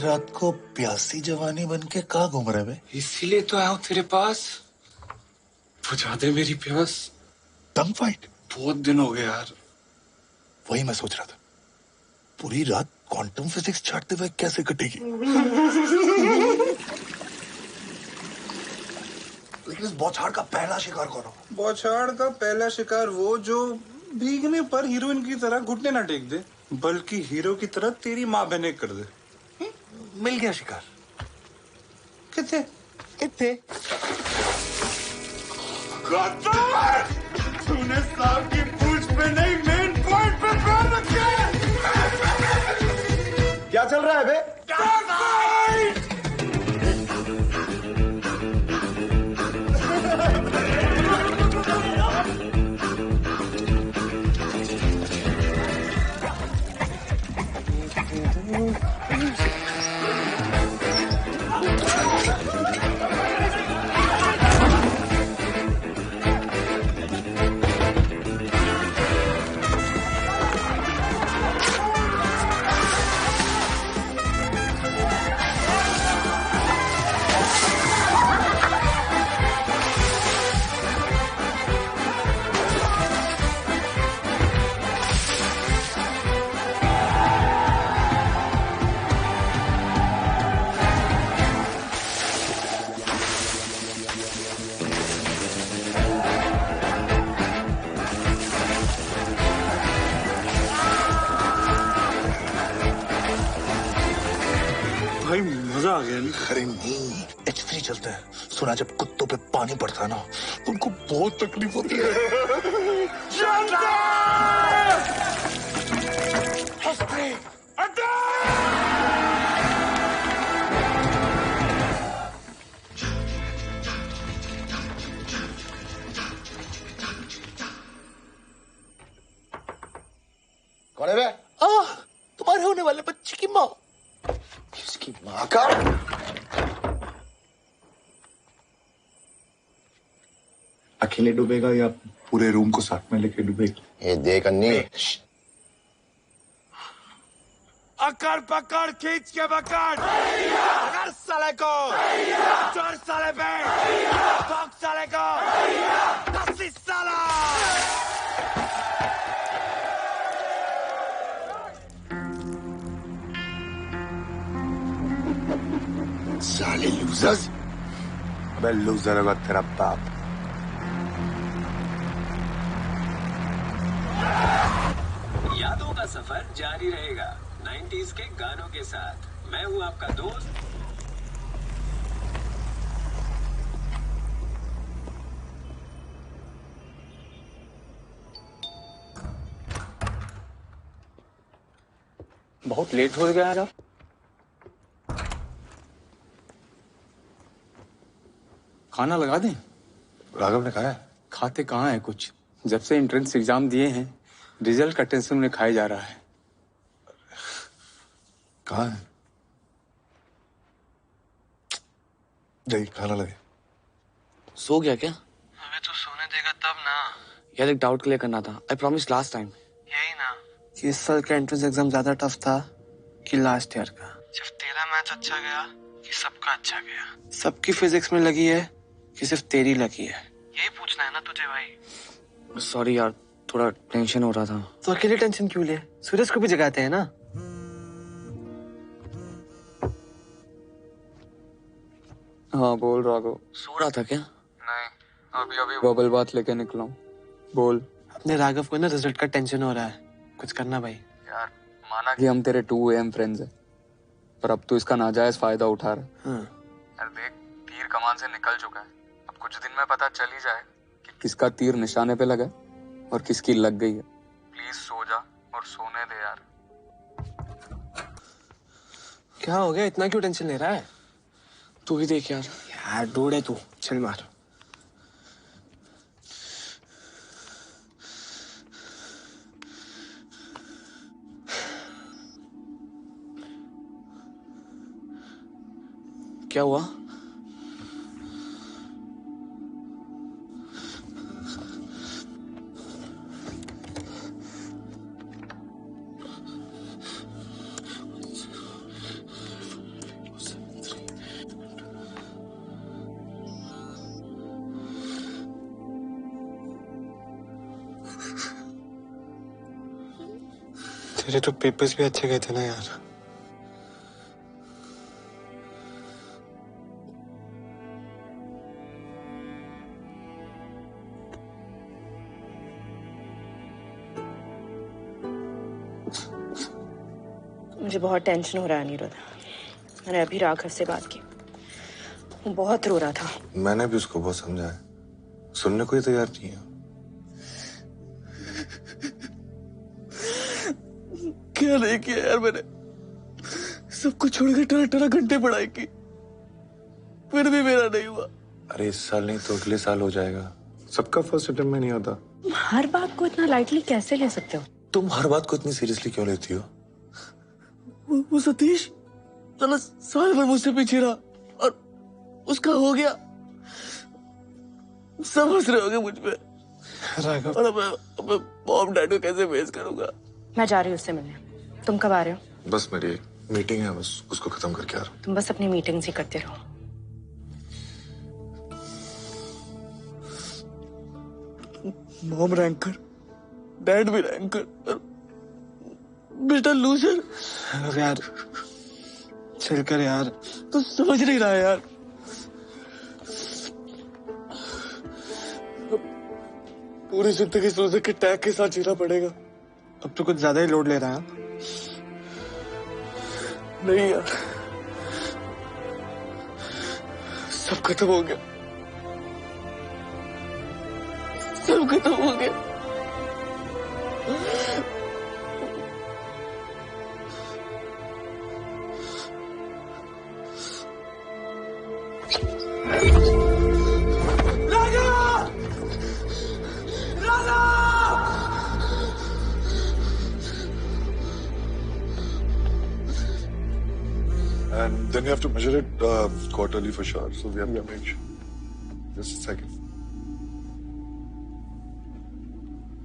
रात को प्यासी जवानी बन के कहाँ घूम रहे बे? इसीलिए तो आया हूँ तेरे पास। बुझा दे मेरी प्यास। टंग फाइट? बहुत दिन हो गए यार। वही मैं सोच रहा था, पूरी रात क्वांटम फिजिक्स छाटते हुए कैसे कटेगी। लेकिन इस बौछार का पहला शिकार कौन होगा? बौछार का पहला शिकार वो जो भीगने पर हीरोइन की तरह घुटने ना टेक दे, बल्कि हीरो की तरह तेरी माँ बहने कर दे। मिल गया शिकार। कितने कितने? तूने सांप की पूंछ पे नहीं, मेन पॉइंट पे पैर रखे। क्या चल रहा है बे? भाई मजा आ गया नहीं? अरे नहीं, H3 चलता है। सुना जब कुत्तों पे पानी पड़ता है ना, उनको बहुत तकलीफ होती है। H3 कौन है बे? तुम्हारे होने वाले बच्चे की माँ। इसकी माँ का? अकेले डूबेगा या पूरे रूम को साथ में लेके डूबेगा? ये देख अन्नी, अकड़ पकड़ खींच के पकड़, पकड़ साले को, चोर साले पे, ठोक साले को, दसी साला। साले लूजर्स। अबे लूजर होगा तेरा बाप। यादों का सफर जारी रहेगा 90s के गानों के साथ। मैं हूं आपका दोस्त बहुत लेट हो गया यार। खाना लगा दें? राघव ने कहा है। खाते कहाँ है कुछ। जब से एंट्रेंस एग्जाम दिए हैं, रिजल्ट का टेंशन उन्हें खाया जा रहा है। कहाँ है? जाइए खाना लगे। सो गया क्या? अबे तू सोने देगा तब ना। यार एक डाउट क्लियर करना था। I promise last time. यही ना कि इस साल का एंट्रेंस एग्जाम ज्यादा टफ था कि लास्ट ईयर का? सिर्फ तेरा मैच अच्छा गया कि सबका अच्छा गया? सबकी फिजिक्स में लगी है कि सिर्फ तेरी लगी है? यही पूछना है ना तुझे भाई। सॉरी यार, थोड़ा टेंशन हो रहा था। तो अकेले टेंशन क्यों ले? सूरज को भी जगाते हैं ना। हाँ बोल राघव। सो रहा था क्या? नहीं, अभी अभी बबल बात लेके निकला हूँ। बोल। अपने राघव को ना रिजल्ट का टेंशन हो रहा है, कुछ करना भाई। यार माना कि हम तेरे 2AM फ्रेंड्स हैं, पर अब तू इसका नाजायज फायदा उठा रहा है। हाँ। यार देख, तीर कमान से निकल चुका है। अब कुछ दिन में पता चल ही जाए कि किसका तीर निशाने पे लगा है और किसकी लग गई है। प्लीज सो जा और सोने दे यार। क्या हो गया, इतना क्यों टेंशन ले रहा है? तू ही देख यार। यार डूड है तू, चल मार। क्या हुआ? तेरे तो पेपर्स भी अच्छे गए थे ना यार। मुझे बहुत टेंशन हो रहा है अनिरुद्ध। मैंने अभी राघव से बात की, वो बहुत रो रहा था। मैंने भी उसको बहुत समझाया, सुनने को ही तैयार नहीं है। क्या नहीं किया यार मैंने, सब कुछ छोड़ के 18 घंटे पढ़ाई की, फिर भी मेरा नहीं हुआ। अरे इस साल नहीं तो अगले साल हो जाएगा। सबका फर्स्ट अटेम्प्ट में नहीं होता। हर बात को इतना लाइटली कैसे ले सकते हो? तुम हर बात को इतनी सीरियसली क्यों लेती हो? वो सतीश साला साल भर मुझसे पीछे रहा और उसका हो गया। सब हंस रहे होंगे मुझ पे। राघव, और अब मैं मॉम डैड को कैसे फेस करूंगा? मैं जा रही हूँ उससे मिलने। तुम कब आ रहे हो? बस मेरी एक मीटिंग है, बस उसको खत्म करके आ रहा हूँ। तुम बस अपनी मीटिंग्स ही करते रहो। मॉम रैंकर, डैड भी रैंकर, बेटा लूजर। अब यार चल कर यार, तू समझ नहीं रहा यार। पूरी जिंदगी लूजर के टैग के साथ जीना पड़ेगा। अब तो कुछ ज्यादा ही लोड ले रहा है। नहीं यार, सब खत्म हो गया, सब खत्म हो गया। And then you have to measure it quarterly for sure. So we have to make sure. Just a second.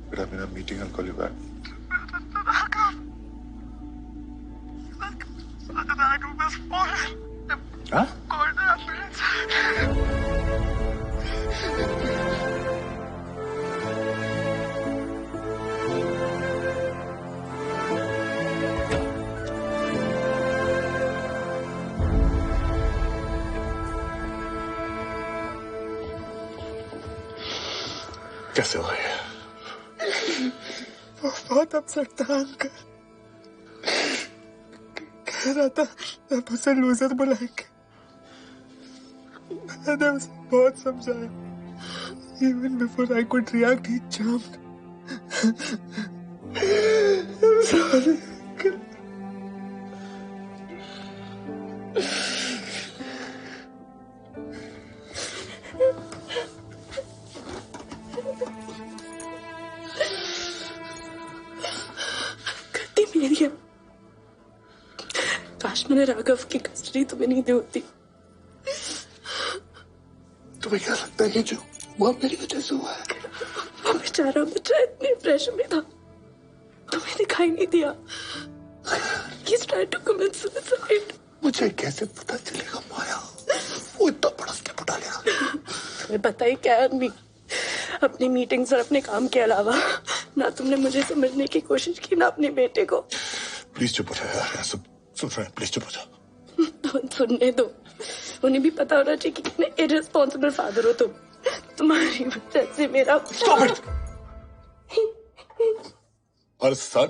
But I'm in a meeting. I'll call you back. Huh? कैसे हो गए? बहुत अपसेट था अंकल। कह रहा था अब उसे लूजर बुलाएंगे। मैंने उसे बहुत समझाया। Even before I could react, he jumped. I'm sorry, uncle. गलती मेरी है। काश मैंने राघव की कस्टडी तुम्हें नहीं दी होती। तुम्हें क्या लगता है कि जो वो मेरी वजह से हुआ है? वो बेचारा बच्चा इतने प्रेशर में था, तुम्हें दिखाई नहीं दिया। He's trying to commit suicide. मुझे कैसे पता चलेगा माया? वो इतना बड़ा स्टेप उठा लिया। तुम्हें पता ही क्या है, अपनी मीटिंग्स और अपने काम के अलावा ना तुमने मुझे समझने की कोशिश की ना अपने बेटे को। प्लीज चुप हो जाओ यार, सब सुन रहे हैं, प्लीज चुप हो जाओ। तो सुनने दो, उन्हें भी पता होना चाहिए कि कितने इररिस्पॉन्सिबल फादर हो तुम। तुम्हारी वजह से मेरा Stop it! Our son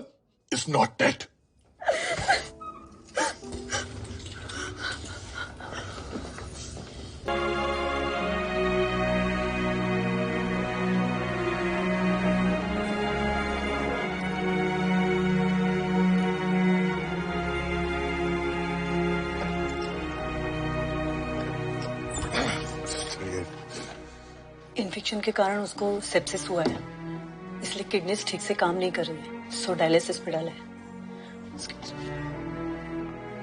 is not dead. Infection के कारण उसको सेप्सिस हुआ है, इसलिए किडनीज ठीक से काम नहीं कर रही है, सो डायलिसिस पे डाला है।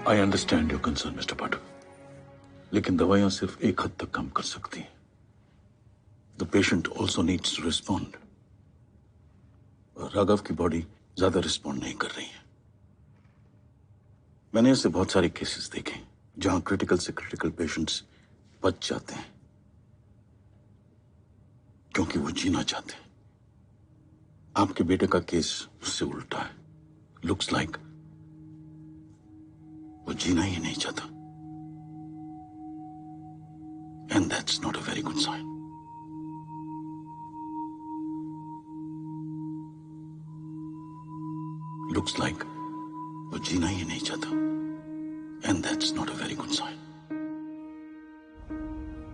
I understand your concern mister Pathak, लेकिन दवाइयां सिर्फ एक हद तक काम कर सकती हैं। The patient also needs to respond. Raghav की बॉडी ज्यादा रिस्पॉन्ड नहीं कर रही है। मैंने ऐसे बहुत सारे केसेस देखे जहां क्रिटिकल से क्रिटिकल पेशेंट्स बच जाते हैं क्योंकि वो जीना चाहते हैं। आपके बेटे का केस उससे उल्टा है। Looks like वो जीना ही नहीं चाहता. And that's not a very good sign. Looks like वो जीना ही नहीं चाहता. And that's not a very good sign.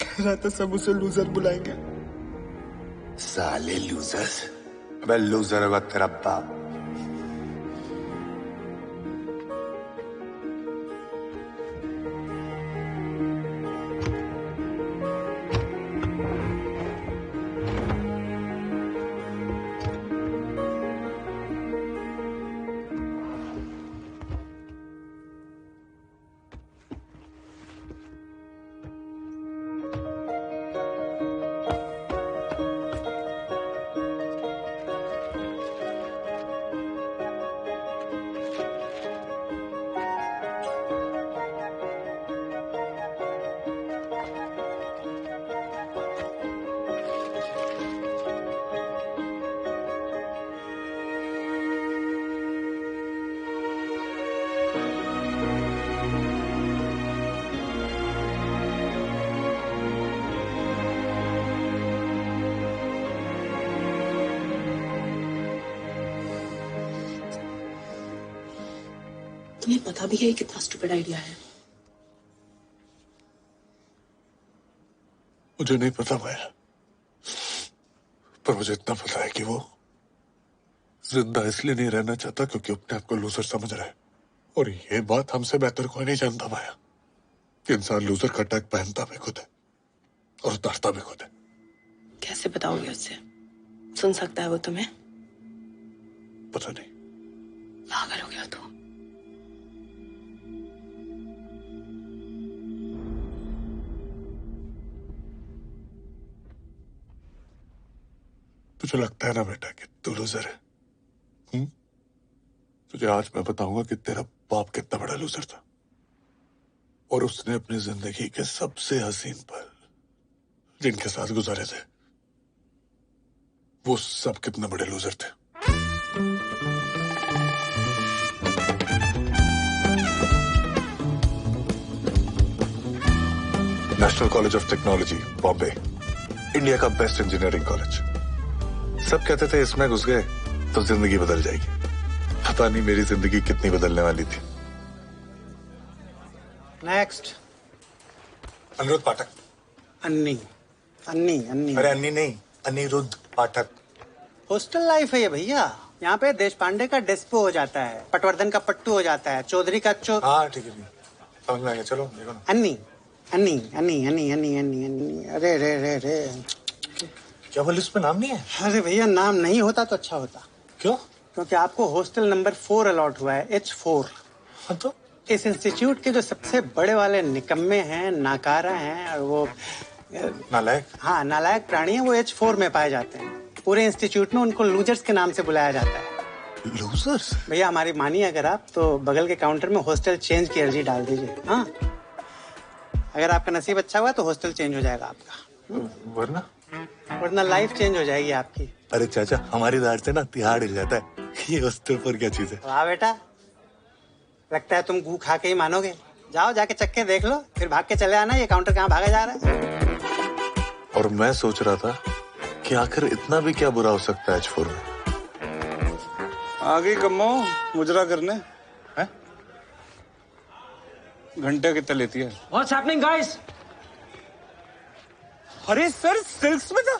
कह रहा था सब उसे लूजर बुलाएंगे. साले लूजर्स. अबे लूजर होगा तेरा बाप. तुम्हें पता भी है कितना स्टूपिड आइडिया है. मुझे नहीं पता माया, पर मुझे इतना पता है कि वो जिंदा इसलिए नहीं रहना चाहता क्योंकि अपने आप को लूजर समझ रहा है. और ये बात हमसे बेहतर कोई नहीं जानता माया कि इंसान लूजर का टैग पहनता भी खुद है और उतारता भी खुद है. कैसे बताओगे उससे? सुन सकता है वो तुम्हें? पता नहीं. पागल हो गया तू. तुझे लगता है ना बेटा कि तू लूजर है? तुझे आज मैं बताऊंगा कि तेरा बाप कितना बड़ा लूजर था और उसने अपनी जिंदगी के सबसे हसीन पल जिनके साथ गुजारे थे वो सब कितने बड़े लूजर थे. National college of technology Bombay, India का बेस्ट इंजीनियरिंग कॉलेज. सब कहते थे इसमें घुस गए तो जिंदगी बदल जाएगी. पता नहीं मेरी जिंदगी कितनी बदलने वाली थी. नेक्स्ट. अनिरुद्ध पाठक. अन्नी अन्नी अन्नी. अरे अन्नी नहीं, अनिरुद्ध पाठक. हॉस्टल लाइफ है ये भैया. यहाँ पे देश पांडे का डेस्पो हो जाता है, पटवर्धन का पट्टू हो जाता है, चौधरी का हाँ ठीक है, समझ में आ गया. चलो देखो ना. अन्नी अन्नी अन्नी अन्नी अन्नी अन्नी अन्नी. अरे रे रे रे. क्या वो लिस्ट में नाम नहीं है? अरे भैया नाम नहीं होता तो अच्छा होता. क्यों? क्योंकि आपको हॉस्टल नंबर 4 अलॉट हुआ है, H4. हाँ तो इस इंस्टीट्यूट के जो सबसे बड़े वाले निकम्मे हैं, नाकारा हैं और वो नालायक. हाँ नालायक प्राणी हैं, वो H4 में पाए जाते हैं. पूरे इंस्टीट्यूट में उनको लूजर्स के नाम से बुलाया जाता है. लूजर्स? भैया हमारी मानिए अगर आप तो बगल के काउंटर में हॉस्टल चेंज की अर्जी डाल दीजिए. हाँ अगर आपका नसीब अच्छा हुआ तो हॉस्टल चेंज हो जाएगा आपका, वरना लाइफ चेंज हो जाएगी आपकी. अरे चाचा, हमारी दाढ़ से ना तिहाड़ हिल जाता है. ये हॉस्टल पर क्या चीज है? वाह बेटा, लगता है तुम गू खा के ही मानोगे. जाओ जाके चक्के देख लो, फिर भाग के चले आना. ये काउंटर कहाँ भागा जा रहा है? और मैं सोच रहा था कि आखिर इतना भी क्या बुरा हो सकता है H4 में. आ गई कम्मो मुजरा करने हैं? घंटे कितना लेती है? What's happening, guys? अरे सर सिल्क्स में था.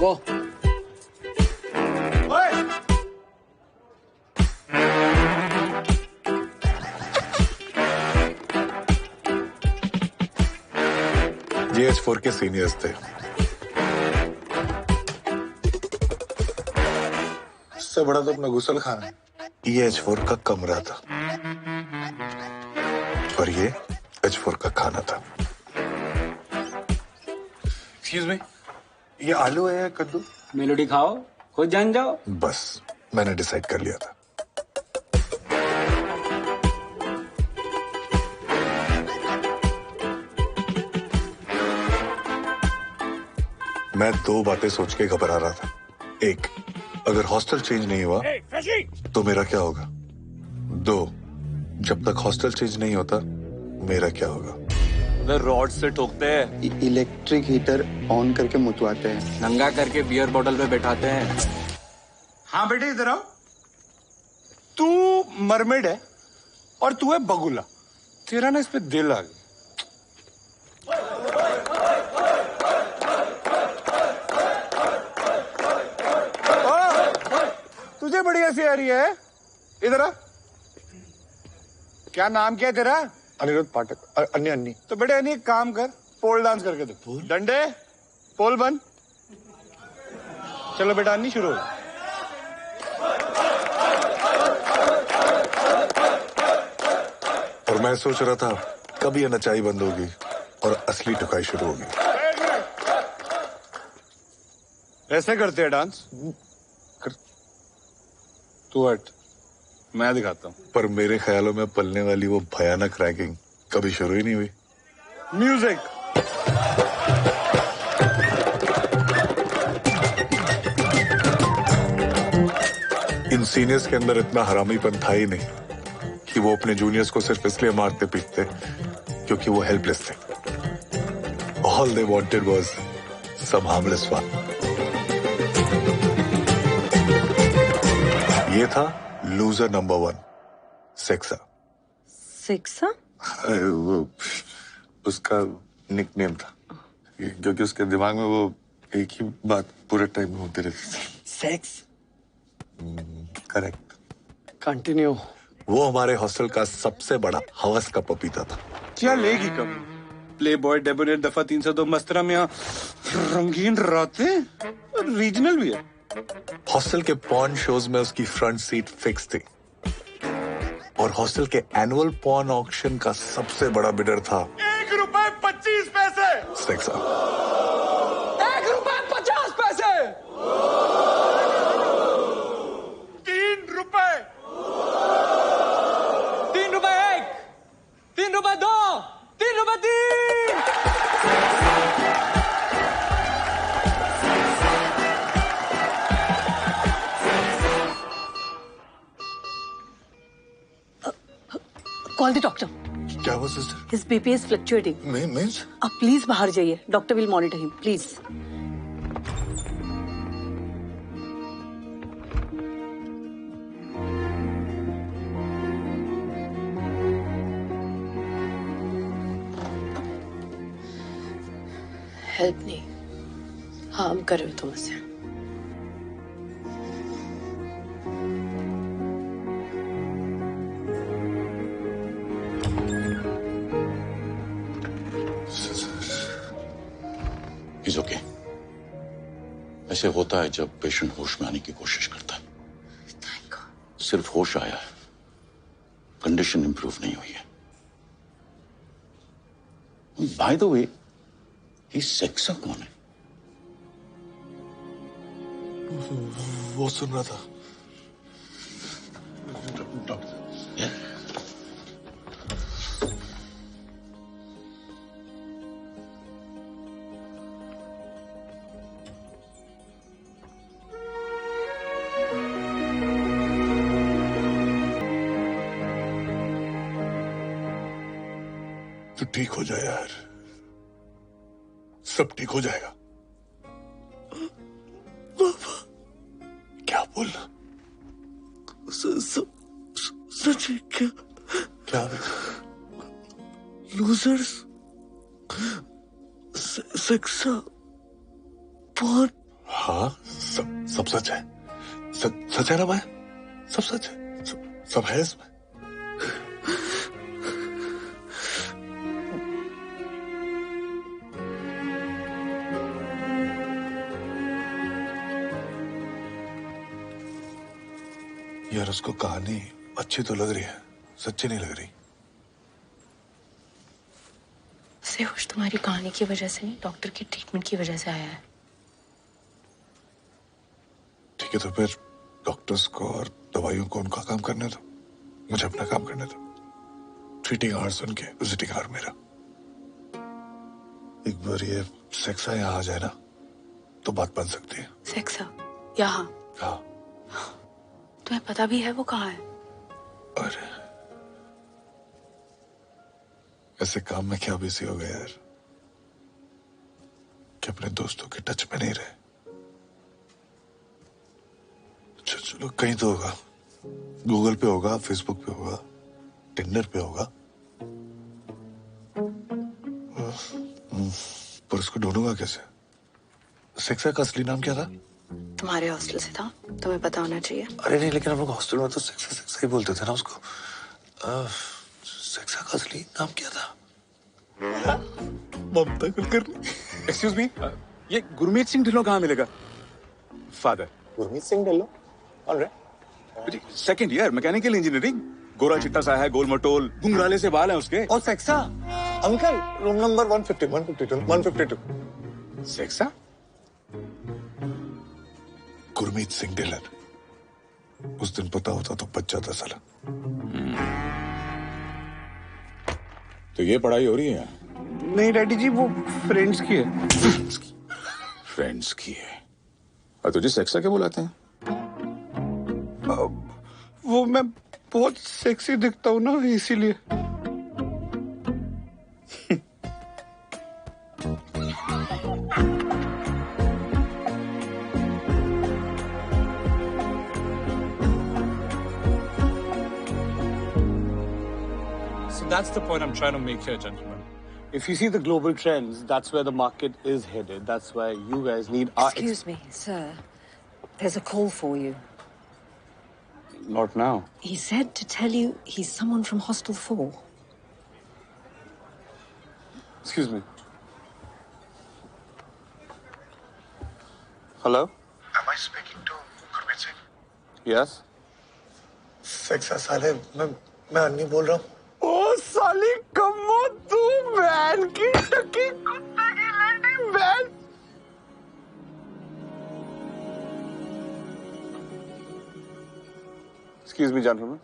वो ये H4 के सीनियर्स थे. इससे बड़ा तो अपना गुसल खाना है. ये H4 का कमरा था और ये H4 का खाना था. एक्सक्यूज मी, ये आलू है या कद्दू? मेलोडी खाओ, खुद जान जाओ. बस मैंने डिसाइड कर लिया था. मैं दो बातें सोच के घबरा रहा था। एक, अगर हॉस्टल चेंज नहीं हुआ तो मेरा क्या होगा? दो, जब तक हॉस्टल चेंज नहीं होता मेरा क्या होगा? रॉड से ठोकते हैं, इलेक्ट्रिक हीटर ऑन करके मुतवाते हैं, नंगा करके बियर बॉटल पे बैठाते हैं। हाँ बेटे इधर आओ। तू मरमेड है और तू है बगुला। तेरा ना इस पे दिल आ गया। तुझे बड़ी हंसी आ रही है, इधर आ। क्या नाम क्या है तेरा? अनिरुद्ध पाठक। अन्य अन्नी। तो बेटे अन्नी एक काम कर, पोल डांस करके दे। डंडे पोल बन। चलो बेटा अन्नी शुरू हो। और मैं सोच रहा था कब ये नचाई बंद होगी और असली ठुकाई शुरू होगी। ऐसे करते हैं डांस? तू हट, मैं दिखाता हूँ। पर मेरे ख्यालों में पलने वाली वो भयानक रैगिंग कभी शुरू ही नहीं हुई। म्यूजिक। इन सीनियर्स के अंदर इतना हरामीपन था ही नहीं कि वो अपने जूनियर्स को सिर्फ इसलिए मारते पीटते क्योंकि वो हेल्पलेस थे। All they wanted was some harmless fun. ये था लूजर नंबर 1, सेक्सा। सेक्सा? वो उसका निकनेम था क्योंकि उसके दिमाग में वो एक ही बात पूरे टाइम होती रहती थी। सेक्स। करेक्ट। कंटिन्यू। वो हमारे हॉस्टल का सबसे बड़ा हवस का पपीता था। क्या लेगी कभी? प्ले बॉय, डेबोनेट, दफा 302, मस्तरा में रंगीन रातें, रीजनल भी है। हॉस्टल के पॉर्न शोज में उसकी फ्रंट सीट फिक्स थी और हॉस्टल के एनुअल पॉर्न ऑक्शन का सबसे बड़ा बिडर था ₹1.25 सेक्सा। ₹1.50। ₹3। ₹3 ₹1, ₹3 2, ₹3 कॉल द डॉक्टर। क्या हुआ sister? His BP is fluctuating. Means? आप प्लीज बाहर जाइए, doctor will monitor him please. Help नहीं, हार्म कर रहे हो तुम उसे। He's okay. ऐसे होता है जब पेशेंट होश में आने की कोशिश करता है। सिर्फ होश आया है, कंडीशन इंप्रूव नहीं हुई है। बाय द वे, ये सेक्सा कौन है? वो सुन रहा था। तो ठीक हो जाए यार, सब ठीक हो जाएगा। बाबा क्या बोलना? सच है क्या? क्या? लूजर्स, सेक्सा, पॉर्न। हाँ, सब सच है। सच है ना भाई? सब सच है, सब है इसमें। यार उसको कहानी अच्छी तो लग रही है, सच्ची नहीं लग रही। सेहोश तुम्हारी कहानी की वजह से नहीं, डॉक्टर की ट्रीटमेंट की वजह से आया है। ठीक है तो फिर डॉक्टर्स को और दवाइयों को उनका काम करने दो, मुझे अपना काम करने दो। ट्रीटिंग आवर्स उनके, विजिटिंग आवर मेरा। एक बार ये सेक्सा यहाँ आ जाए ना, तो बात बन सकती है। सेक्सा यहाँ? हाँ। तुम्हें पता भी है वो कहाँ है? अरे ऐसे काम में क्या बिजी हो गए यार कि अपने दोस्तों के टच में नहीं रहे। चलो कहीं तो होगा, गूगल पे होगा, फेसबुक पे होगा, टिंडर पे होगा। पर उसको ढूंढूंगा कैसे? सेक्सा का असली नाम क्या था? तुम्हारे हॉस्टल से था, तुम्हें पता होना चाहिए। अरे नहीं, लेकिन हम लोग हॉस्टल में तो सेक्सा सेक्सा ही बोलते थे ना उसको। सेक्सा का असली नाम क्या था? ममता कुलकर्णी। एक्सक्यूज मी, ये गुरमीत सिंह ढिल्लों कहाँ मिलेगा? Father Gurmeet Singh Dhillon? Alright. Second year mechanical engineering, गोरा चिट्टा सा है, गोल मटोल, घुंघराले से बाल हैं उसके। और सेक्सा? Uncle, room number 150, 152, 152। सेक्सा? गुरमीत सिंह ढिल्लन। उस दिन पता होता तो बच जाता साला। तो ये पढ़ाई हो रही है? नहीं डैडी जी, वो फ्रेंड्स की है। फ्रेंड्स की है? और तुझे सेक्सा क्या बुलाते हैं? वो मैं बहुत सेक्सी दिखता हूँ ना, इसीलिए। So that's the point I'm trying to make here, gentlemen. If you see the global trends, that's where the market is headed. That's why you guys need our... Excuse me, sir. There's a call for you. Not now. He said to tell you he's someone from Hostel 4. Excuse me. Hello? Am I speaking to Gurmeet Singh? Yes? सेक्सा साले, मैं अन्नी बोल रहा हूँ। ओ साली कम्मो, तू van की टकी कुत्ते की लड़ी van. Excuse me, gentlemen.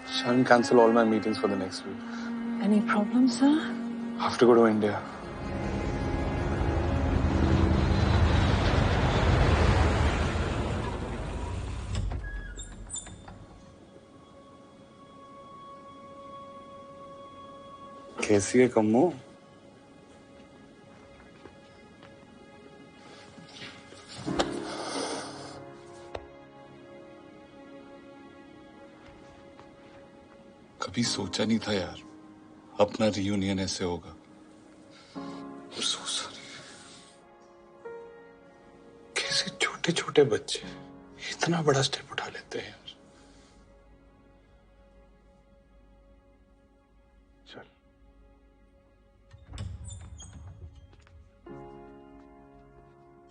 Shall cancel all my meetings for the next week. Any problem, sir? I have to go to India. कैसी है कम्मो? कभी सोचा नहीं था यार अपना रियूनियन ऐसे होगा। कैसे छोटे छोटे बच्चे इतना बड़ा स्टेप उठा लेते हैं यार। चल।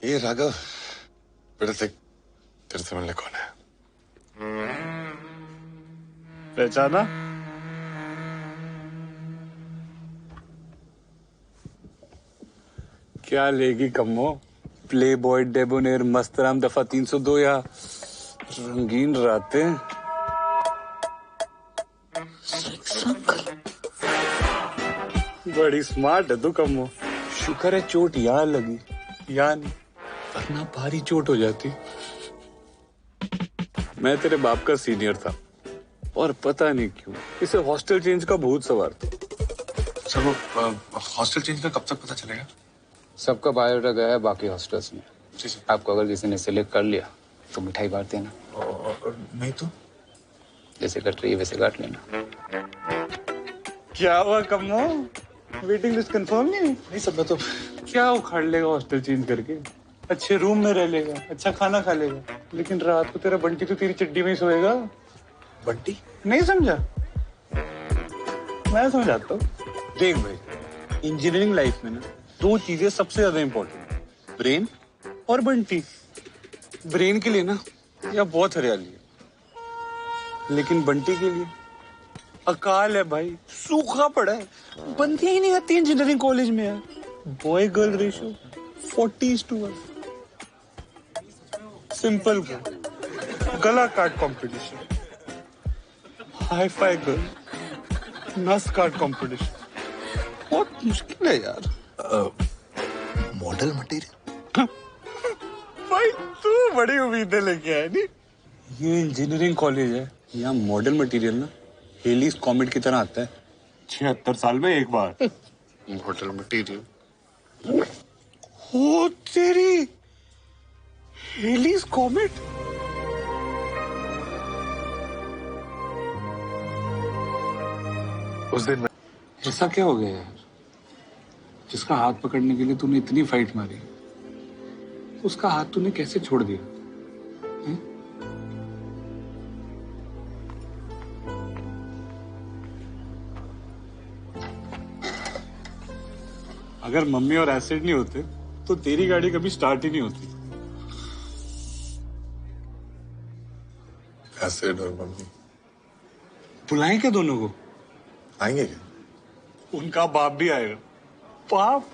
ये राघव, बेटा देख, तेरे से मिलने कौन है? पहचाना? क्या लेगी कम्मो? प्ले बॉय, डेबोनेर, मस्तराम दफा 302 या रंगीन रातें? बड़ी स्मार्ट है तू कम्मो। शुक्र है चोट यहाँ लगी, यहाँ नहीं, वरना भारी चोट हो जाती। मैं तेरे बाप का सीनियर था और पता नहीं क्यों इसे हॉस्टल चेंज का भूत सवार था। सर वो हॉस्टल चेंज का कब तक पता चलेगा? सबका बायोडाटा गया है बाकी हॉस्टल्स में। आपको अगर किसी ने सिलेक्ट कर लिया तो मिठाई बांट देना, और नहीं तो जैसे कट रही है वैसे काट लेना। क्या हुआ कम्मो? वेटिंग लिस्ट कंफर्म नहीं सब मैं तो क्या उखाड़ लेगा हॉस्टल चेंज करके? अच्छे रूम में रह लेगा, अच्छा खाना खा लेगा, लेकिन रात को तेरा बंटी तो तेरी चड्डी में ही सोएगा। बंटी? नहीं समझा? मैं समझाता हूँ। देख भाई, इंजीनियरिंग लाइफ में ना दो चीजें सबसे ज्यादा इंपॉर्टेंट है, ब्रेन और बंटी। ब्रेन के लिए ना यहाँ बहुत हरियाली है, लेकिन बंटी के लिए अकाल है भाई, सूखा पड़ा है, बनती ही नहीं आती इंजीनियरिंग कॉलेज में यार। Boy girl ratio 40:1। सिंपल गला काट कंपटीशन, हाई फाई गर्ल, नस काट कंपटीशन, बहुत मुश्किल है यार। मॉडल मटेरियल भाई तू बड़ी उम्मीदें लेके आया नहीं। ये इंजीनियरिंग कॉलेज है, यहाँ मॉडल मटेरियल ना हेलीज कॉमेट की तरह आता है 76 साल में एक बार। मॉडल मटेरियल ओ तेरी, हेलीज कॉमेट। उस दिन ऐसा क्या हो गया यार, जिसका हाथ पकड़ने के लिए तूने इतनी फाइट मारी, उसका हाथ तूने कैसे छोड़ दिया? हैं? अगर मम्मी और एसिड नहीं होते तो तेरी गाड़ी कभी स्टार्ट ही नहीं होती। एसिड और मम्मी बुलाएं क्या दोनों को? आएंगे क्या? उनका बाप भी आएगा। बाप,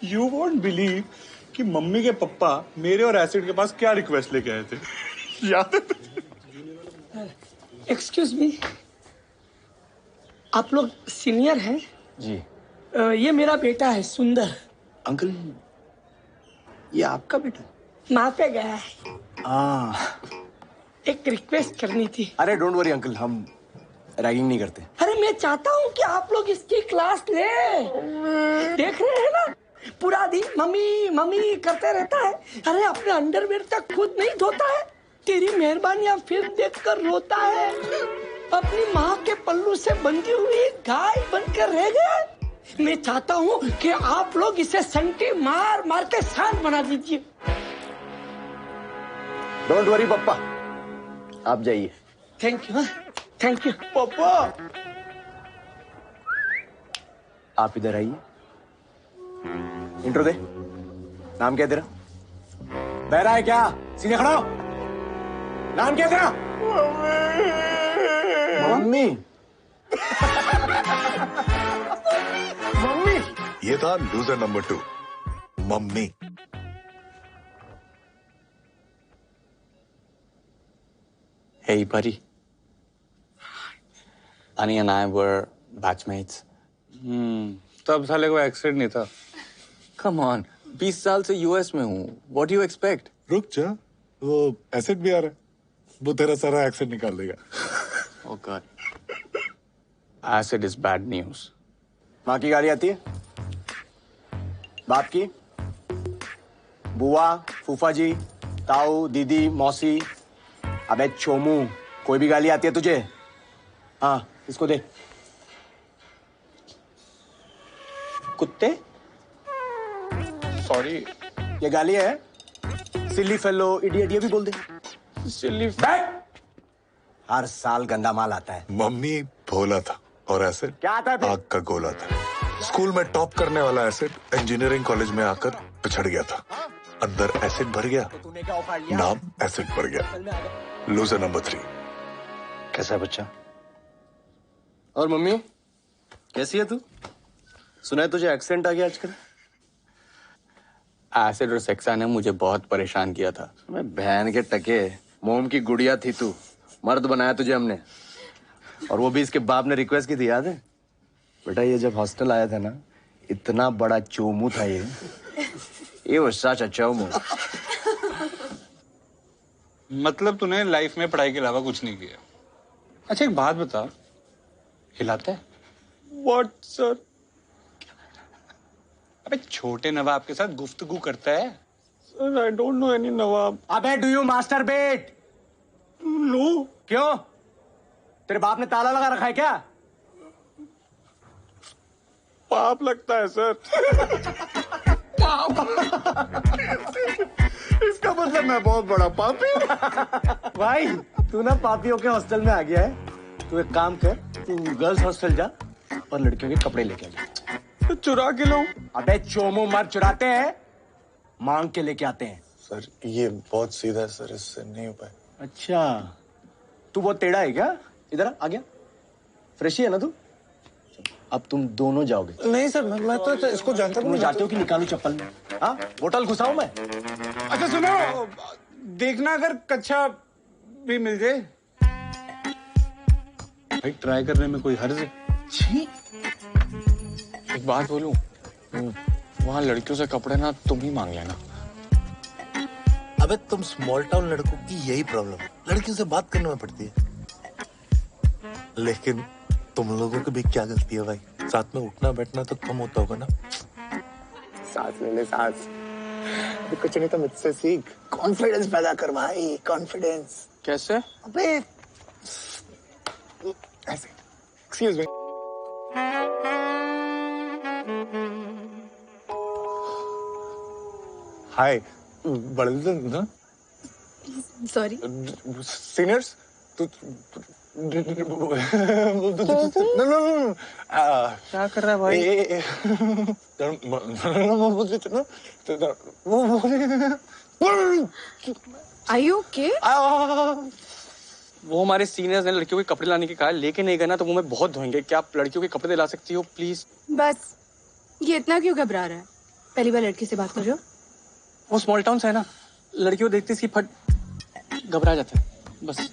यू वोंट बिलीव कि मम्मी के पप्पा मेरे और एसिड के पास क्या रिक्वेस्ट लेके आए थे। याद है? एक्सक्यूज मी, आप लोग सीनियर हैं? जी। ये मेरा बेटा है सुंदर। अंकल, ये आपका बेटा? माँ पे गया है। एक रिक्वेस्ट करनी थी। अरे डोंट वरी अंकल, हम रैगिंग नहीं करते। अरे मैं चाहता हूँ कि आप लोग इसकी क्लास ले। देख रहे हैं ना, पूरा दिन मम्मी मम्मी करते रहता है। अरे अपने अंडरवेयर तक खुद नहीं धोता है। तेरी मेहरबानियां फिल्म देखकर रोता है। अपनी माँ के पल्लू से बंधी हुई गाय बनकर रह गया। मैं चाहता हूँ कि आप लोग इसे संटी मार मार के शांत बना दीजिए। डोंट वरी पप्पा, आप जाइए। थैंक यू, थैंक यू पापा। आप इधर आइए, इंट्रो दे। नाम क्या तेरा? बहरा है क्या? सीधे खड़ा हो। नाम क्या तेरा? मम्मी। मम्मी। ये था loser number 2, mummy. Hey, buddy. Annie and I were batchmates. तब साले को एक्सीडेंट नहीं था। Come on, 20 साल से यूएस में हूँ। What do you expect? रुक जा, वो एसिड भी आ रहा है, वो तेरा सारा एक्सेंट निकाल देगा। Oh God. Acid is bad news. माँ की गाली आती है? बाप की? बुआ, फूफा जी, ताऊ, दीदी, मौसी। अबे चोमू, कोई भी गाली आती है तुझे? हाँ, इसको दे। कुत्ते? सॉरी, ये गाली है? सिली फेलो, इडियट, ये भी बोल दे। सिली। हर साल गंदा माल आता है। मम्मी भोला था और एसिड क्या आता है? आग का गोला था। स्कूल में टॉप करने वाला एसिड इंजीनियरिंग कॉलेज में आकर पिछड़ गया था। अंदर एसिड भर गया, नाम एसिड पड़ गया। Loser number 3। कैसा है बच्चा? और मम्मी कैसी है तू? सुना है तुझे एक्सीडेंट आ गया आजकल? एसिड और सेक्सा ने मुझे बहुत परेशान किया था। मैं बहन के टके, मोम की गुड़िया थी तू। मर्द बनाया तुझे हमने, और वो भी इसके बाप ने रिक्वेस्ट की थी, याद है? बेटा ये जब हॉस्टल आया था ना, इतना बड़ा चोमू था ये वो सच अच्छा चोमू। मतलब तूने लाइफ में पढ़ाई के अलावा कुछ नहीं किया। अच्छा एक बात बता, हिलाता है? What sir? अबे छोटे नवाब के साथ गुफ्तगू करता है? Sir, I don't know any नवाब। अबे डू यू मास्टरबेट? नो। क्यों? तेरे बाप ने ताला लगा रखा है क्या? पाप लगता है सर। इसका मतलब मैं बहुत बड़ा पापी हूँ। भाई तू ना पापियों के हॉस्टल में आ गया है। तू एक काम कर, तू गर्ल्स हॉस्टल जा और लड़कियों के कपड़े लेके आ। तो चुरा के लो। अबे चोमो मर्द चुराते हैं, मांग के लेके आते हैं। सर ये बहुत सीधा है सर, इससे नहीं हो पाए। अच्छा, तू बहुत टेढ़ा है क्या? इधर आ गया। फ्रेश ही है ना तू? अब तुम दोनों जाओगे। नहीं सर, मैं तो इसको जानता तुम जाते हो कि निकालू चप्पल में? हाँ, बोतल घुसाऊं मैं? अच्छा सुनो, देखना अगर कच्चा भी मिल जाए। भाई ट्राई करने में कोई हर्ज है? छी। एक बात बोलूं, वहाँ लड़कियों से कपड़े ना तुम ही मांग लेना। अबे तुम स्मॉल टाउन लड़कों की यही प्रॉब्लम है, लड़कियों से बात करने में पड़ती है। लेकिन तुम लोगों की भी क्या गलती है भाई, साथ में उठना बैठना तो कम होता होगा ना। सांस ले ले सांस, कुछ नहीं तो मुझसे सीख, कॉन्फिडेंस पैदा कर भाई, कॉन्फिडेंस। कैसे? अबे ऐसे। Excuse me. हाय, बड़े ना सॉरी। सीनियर्स तो नो क्या कर रहा है भाई? Are you okay? वो हमारे सीनियर्स ने लड़कियों के कपड़े लाने के कहा, लेके नहीं गए ना तो वो मैं बहुत धोएंगे। क्या आप लड़कियों के कपड़े दिला सकती हो प्लीज? बस ये इतना क्यों घबरा रहा है? पहली बार लड़की से बात कर रहे हो? वो स्मॉल टाउन से है ना, लड़कियों देखते इसकी फट घबरा जाता है बस।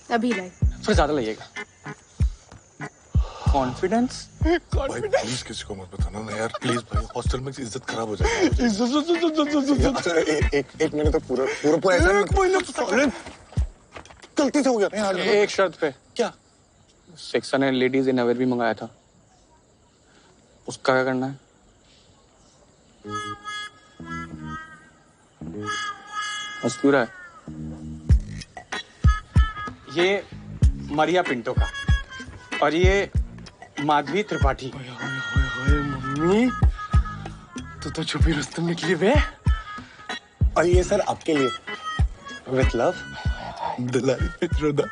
अभी लाई। फिर ज्यादा लगेगा। कॉन्फिडेंस? भाई प्लीज किसी को मत बताना ना यार, प्लीज भाई, हॉस्टल में इज्जत खराब हो जाएगी। एक महीने तो पूरा ऐसा गलती से हो गया यार। एक शर्त पे। क्या? सेक्शन ने लेडीज इनअवेयर भी मंगाया था, उसका क्या करना है? बस पूरा है। ये मरिया पिंटो का और ये माधवी त्रिपाठी। मम्मी तू तो छुपी रुस्तम निकली बे। और ये सर आपके लिए with love Dulari Pitroda.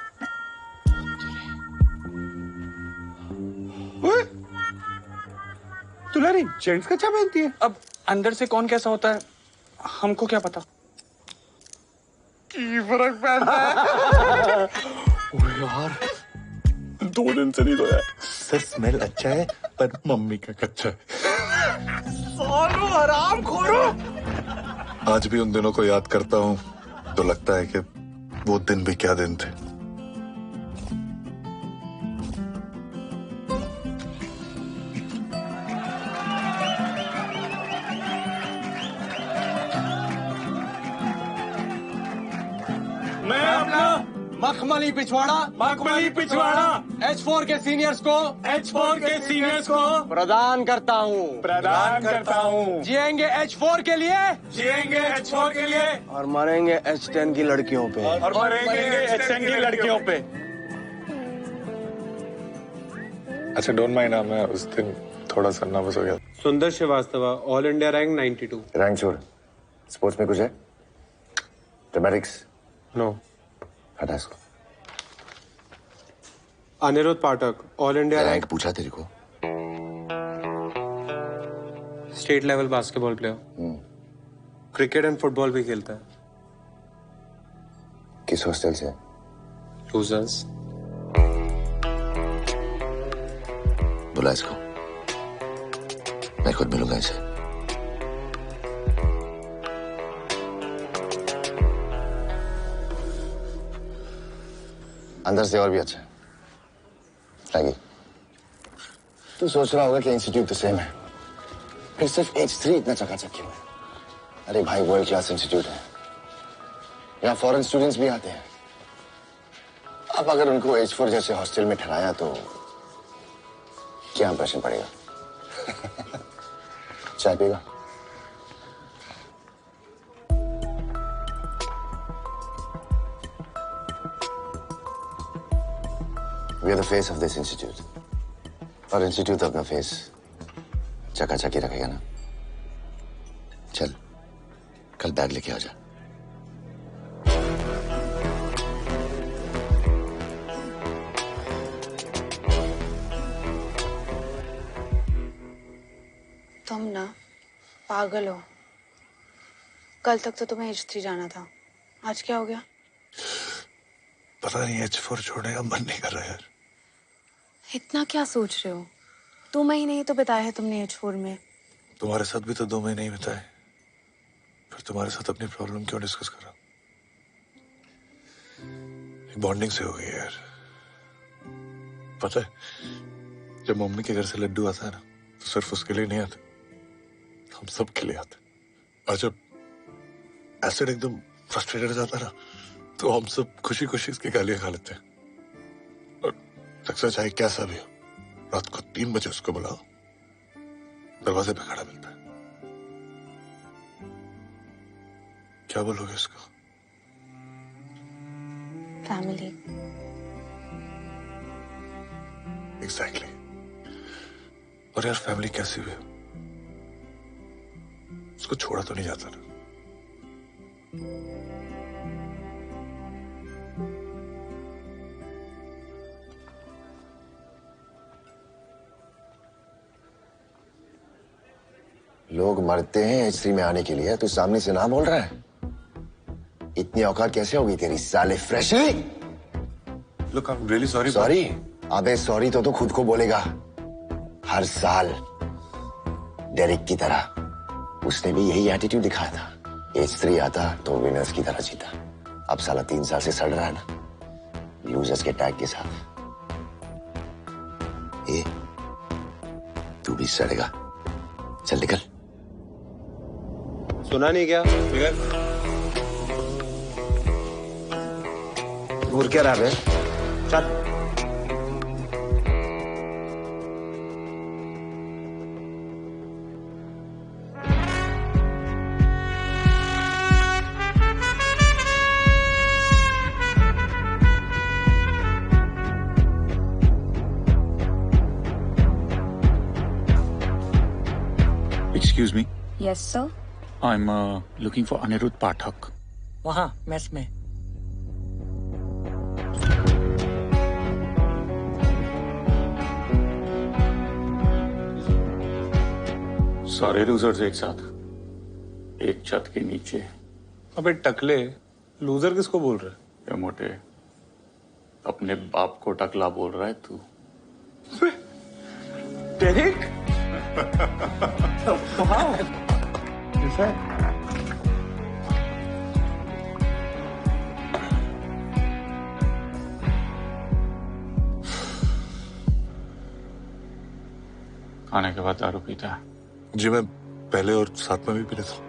Dulari gents का क्या पहनती है? अब अंदर से कौन कैसा होता है हमको क्या पता। की फर्क पड़ता है। ओह यार, 2 दिन से नहीं धोया। सर स्मेल अच्छा है पर मम्मी का कच्चा है। सोनू हराम खोरो। आज भी उन दिनों को याद करता हूँ तो लगता है कि वो दिन भी क्या दिन थे। मैं अपना मखमली पिछवाड़ा H4 के सीनियर्स को प्रदान करता हूँ। जिएंगे H4 के लिए और मरेंगे H10 की लड़कियों पे। अच्छा डोंट माइंड, मैं उस दिन थोड़ा सा नर्वस हो गया। Sundar Shrivastava, all India rank 92। Rank छोड़, स्पोर्ट्स में कुछ है? टेमेटिक्स? नो। हटा इसको। Aniruddh Pathak, all India rank पूछा तेरे को? State level basketball player, cricket and football भी खेलता है। किस हॉस्टल से? लूजर्स। बुला इसको, मैं खुद मिलूंगा इसे। अंदर से और भी अच्छा है। लगी तू सोच रहा होगा कि इंस्टीट्यूट तो सेम है, फिर सिर्फ H3 इतना चकाचक क्यों है? अरे भाई वर्ल्ड क्लास इंस्टीट्यूट है, यहाँ फॉरेन स्टूडेंट्स भी आते हैं। अब अगर उनको H4 जैसे हॉस्टल में ठहराया तो क्या इंप्रेशन पड़ेगा? चाय पीगा? We are the face of this institute. और इंस्टीट्यूट अपना फेस चकाचक ही रखेगा ना। चल कल बैग लेके आ जा। तुम ना पागल हो। कल तक तो तुम्हें H3 जाना था, आज क्या हो गया? पता नहीं H4 छोड़ने का मन नहीं कर रहा यार। इतना क्या सोच रहे हो? 2 महीने ही तो बिताए हैं तुमने H4 में। तुम्हारे साथ भी तो 2 महीने ही बिताए, फिर तुम्हारे साथ अपनी प्रॉब्लम क्यों डिस्कस कर रहा? एक बॉन्डिंग से हो गई यार। पता है, जब मम्मी के घर से लड्डू आता है ना, तो सिर्फ उसके लिए नहीं आते, हम सब के लिए आते। और जब एसिड एकदम फ्रस्ट्रेटेड हो जाता है ना, तो हम सब खुशी खुशी इसकी गालियां खा लेते हैं। और अक्सर चाहे कैसा भी हो, रात को 3 बजे उसको बुलाओ, दरवाजे पे खड़ा मिलता है। क्या बोलोगे उसको? फैमिली। एग्जैक्टली। और यार फैमिली कैसी भी हो, उसको छोड़ा तो नहीं जाता ना। लोग मरते हैं H3 में आने के लिए, तू सामने से ना बोल रहा है? इतनी औकात कैसे होगी तेरी साले freshly? Look, I'm really sorry. Sorry? अबे सॉरी तो खुद को बोलेगा। हर साल डेरिक की तरह उसने भी यही एटीट्यूड दिखाया था। H3 आता तो विनर्स की तरह जीता। अब साला 3 साल से सड़ रहा है ना, लूजर्स के टैग के साथ। ए, तू भी सड़ेगा। चल निकल। सुना नहीं क्या? घूर क्या रहा है? चल। Excuse me. Yes, sir. I'm looking for Anirudh Pathak. वहाँ मेस में। सारे लूजर्स एक साथ, एक छत के नीचे। अबे टकले, लूजर किसको बोल रहे? क्या मोटे, अपने बाप को टकला बोल रहा है तू? डेरिक? खाने के बाद दारू पीता है? जी मैं पहले और साथ में भी पी लेता हूँ।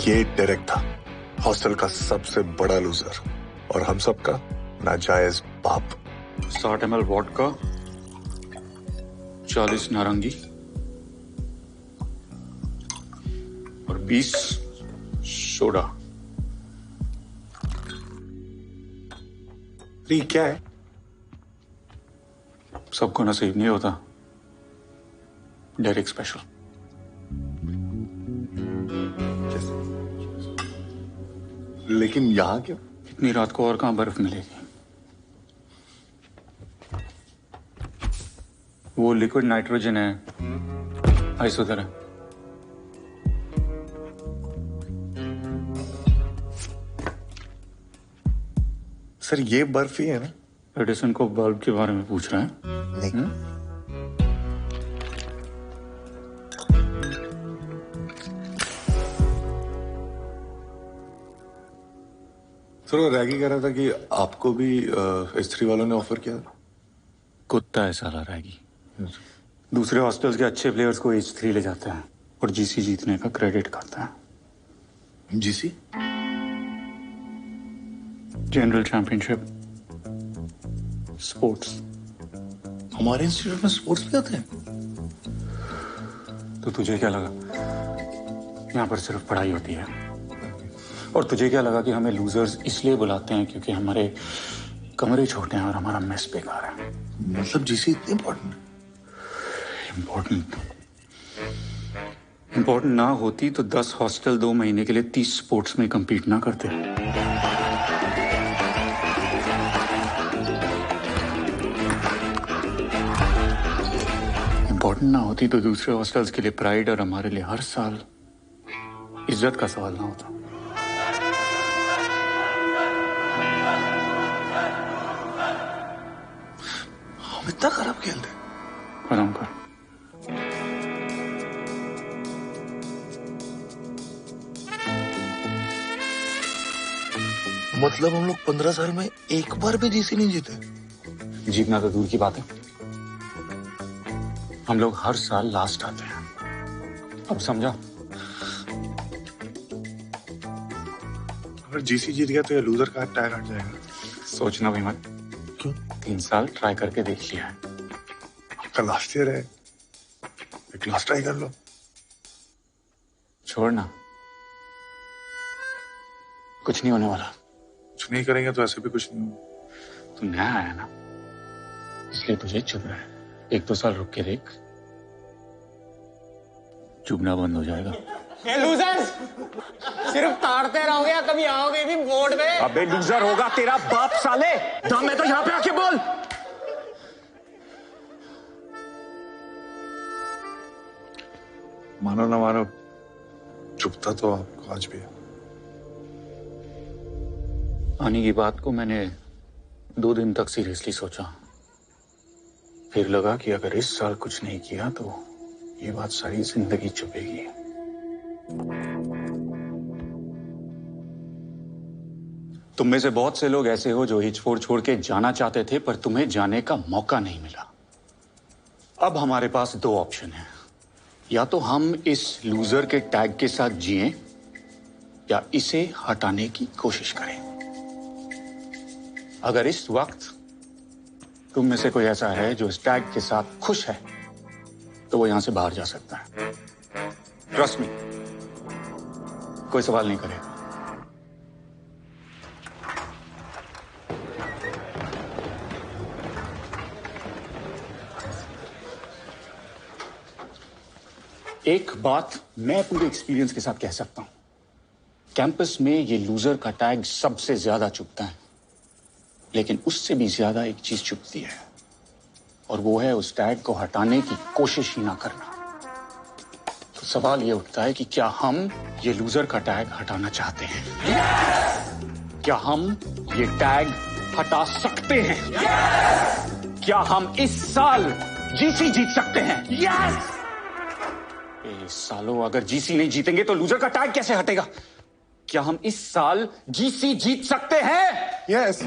ये डेरेक था, हॉस्टल का सबसे बड़ा लूजर और हम सबका नाजायज बाप। 60 ml वोडका, 40 नारंगी और 20 सोडा। ये क्या है? सबको नसीब नहीं होता, डेरिक स्पेशल। लेकिन यहाँ क्यों? इतनी रात को और कहाँ बर्फ मिलेगी? वो लिक्विड नाइट्रोजन है, आइस उधर है। सर ये बर्फ ही है ना? एडिसन को बल्ब के बारे में पूछ रहा है? नहीं। सर वो रैगी कह रहा था कि आपको भी H3 वालों ने ऑफर किया। कुत्ता है साला रैगी। दूसरे हॉस्टल्स के अच्छे प्लेयर्स को H3 ले जाता है और जीसी जीतने का क्रेडिट खाता है। जीसी? General championship sports. हमारे इंस्टीट्यूट में स्पोर्ट्स भी होते हैं? तो तुझे क्या लगा यहाँ पर सिर्फ पढ़ाई होती है? और तुझे क्या लगा कि हमें लूजर्स इसलिए बुलाते हैं क्योंकि हमारे कमरे छोटे हैं और हमारा मेस बेकार है? मतलब जीसी इतनी इम्पोर्टेंट? इम्पोर्टेंट ना होती तो 10 हॉस्टल 2 महीने के लिए 30 स्पोर्ट्स में compete ना करते। इम्पोर्टेंट ना होती तो दूसरे हॉस्टल्स के लिए प्राइड और हमारे लिए हर साल इज्जत का सवाल ना होता। इतना खराब खेलते? आराम कर। मतलब हम लोग 15 साल में एक बार भी जीसी नहीं जीते? जीतना तो दूर की बात है, हम लोग हर साल लास्ट आते हैं। अब समझा? अगर जीसी जीत गया तो ये लूजर का टैग हट जाएगा। सोचना भी मत। क्यों? 3 साल ट्राई करके देख लिया है। आपका लास्ट ईयर है, एक लास्ट ट्राई कर लो। छोड़ना, कुछ नहीं होने वाला। कुछ नहीं करेंगे तो ऐसे भी कुछ नहीं होगा। तू नया आया ना, इसलिए तुझे चुभ रहा है। 1-2 साल रुक के देख, चुभना बंद हो जाएगा। ये लूजर्स, सिर्फ ताड़ते रहोगे या कभी आओगे भी बोर्ड में? अबे लूजर होगा तेरा बाप साले। दम है तो यहाँ पे आके बोल। मानो ना मानो, चुपता तो आपको आज भी है। आने की बात को मैंने 2 दिन तक सीरियसली सोचा, फिर लगा कि अगर इस साल कुछ नहीं किया तो ये बात सारी जिंदगी चुभेगी। तुम में से बहुत से लोग ऐसे हो जो हिचफोड़ छोड़ के जाना चाहते थे, पर तुम्हें जाने का मौका नहीं मिला। अब हमारे पास 2 ऑप्शन हैं, या तो हम इस लूजर के टैग के साथ जिएं या इसे हटाने की कोशिश करें। अगर इस वक्त तुम में से कोई ऐसा है जो इस टैग के साथ खुश है तो वो यहां से बाहर जा सकता है। ट्रस्ट मी, कोई सवाल नहीं करेगा। एक बात मैं पूरे एक्सपीरियंस के साथ कह सकता हूं, कैंपस में ये लूजर का टैग सबसे ज्यादा चुभता है, लेकिन उससे भी ज्यादा एक चीज चुभती है, और वो है उस टैग को हटाने की कोशिश ही ना करना। तो सवाल ये उठता है कि क्या हम ये लूजर का टैग हटाना चाहते हैं? क्या हम ये टैग हटा सकते हैं? क्या हम इस साल जीसी जीत सकते हैं? इस सालों अगर जीसी नहीं जीतेंगे तो लूजर का टैग कैसे हटेगा? क्या हम इस साल जीसी जीत सकते हैं? यस।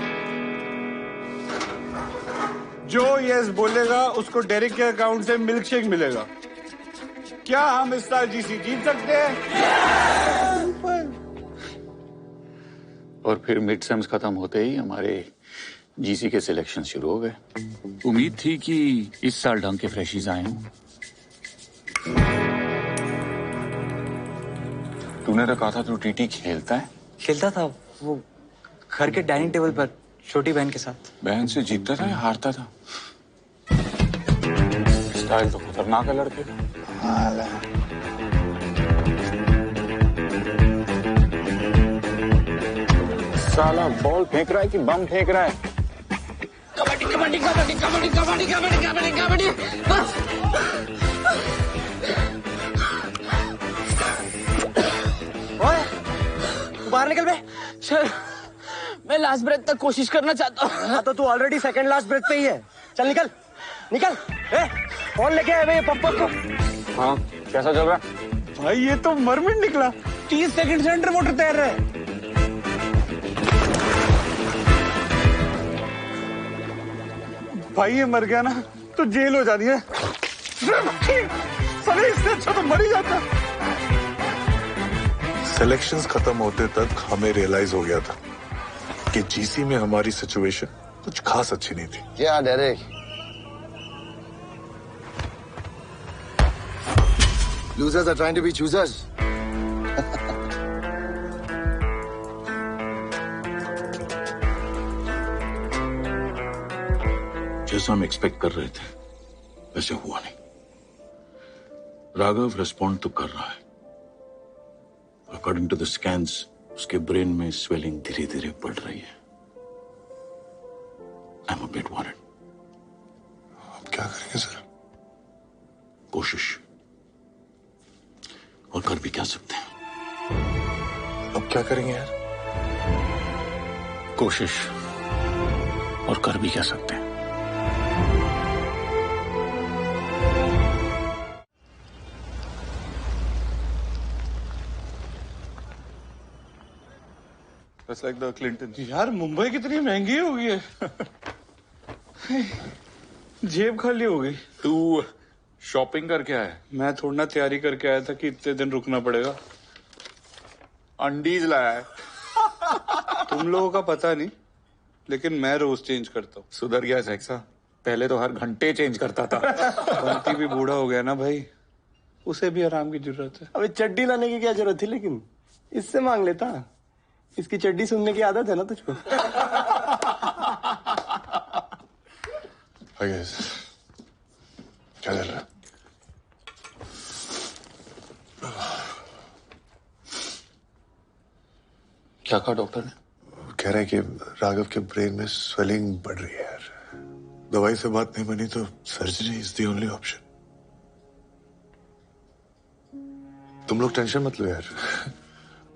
जो यस बोलेगा उसको डेरिक के अकाउंट से मिल्क शेक मिलेगा। क्या हम इस साल जीसी जीत सकते हैं? और फिर मिड सेम्स खत्म होते ही हमारे जीसी के सिलेक्शन शुरू हो गए। उम्मीद थी कि इस साल ढंग के फ्रेशीज आए हों। तूने तो कहा था तू टीटी खेलता है। खेलता था, वो घर के डाइनिंग टेबल पर छोटी बहन के साथ। बहन से जीतता था या हारता था? स्टाइल तो खतरनाक है लड़के का। साला बॉल फेंक रहा है कि बम फेंक रहा है? कबड्डी कबड्डी कबड्डी कबड्डी कबड्डी कबड्डी कबड्डी कबड्डी बस। ओए, तू बाहर निकल बे। सर, मैं लास्ट ब्रेथ तक कोशिश करना चाहता हूँ। हाँ तो तू ऑलरेडी सेकंड लास्ट ब्रेथ पे ही है। चल निकल निकल। कौन लेके आए भाई पप्पा को? हाँ, कैसा चल रहा है? भाई ये तो मरमिट निकला। 30 सेकंड से अंडर वाटर तैर रहा है। भाई ये मर गया ना तो जेल हो जानी है। साले इससे अच्छा तो मर ही जाता। सिलेक्शंस खत्म होते तक हमें रियलाइज हो गया था कि जीसी में हमारी सिचुएशन कुछ खास अच्छी नहीं थी। क्या Derek? Losers are trying to be choosers. जैसा हम एक्सपेक्ट कर रहे थे वैसे हुआ नहीं। राघव रिस्पॉन्ड तो कर रहा है। अकॉर्डिंग टू द स्कैन्स उसके ब्रेन में स्वेलिंग धीरे धीरे बढ़ रही है। I am a bit worried. अब क्या करेंगे सर? कोशिश, और कर भी क्या सकते हैं। अब क्या करेंगे यार? कोशिश और कर भी क्या सकते हैं। That's like the Clintons. यार मुंबई कितनी महंगी हो गई है। जेब खाली हो गई। तू शॉपिंग करके आया? मैं थोड़ा ना तैयारी करके आया था कि इतने दिन रुकना पड़ेगा। अंडीज लाया है। तुम लोगों का पता नहीं, लेकिन मैं रोज चेंज करता हूँ। सुधर गया जैक्सा, पहले तो हर घंटे चेंज करता था। बंटी भी बूढ़ा हो गया ना भाई, उसे भी आराम की जरूरत है। अबे चड्डी लाने की क्या जरूरत थी, लेकिन इससे मांग लेता। इसकी चड्डी सुनने की आदत है ना तुझको। क्या चल रहा है? क्या कहा डॉक्टर ने? कह रहा है कि राघव के ब्रेन में स्वेलिंग बढ़ रही है यार। दवाई से बात नहीं बनी तो surgery is the only option. तुम लोग टेंशन मत लो यार।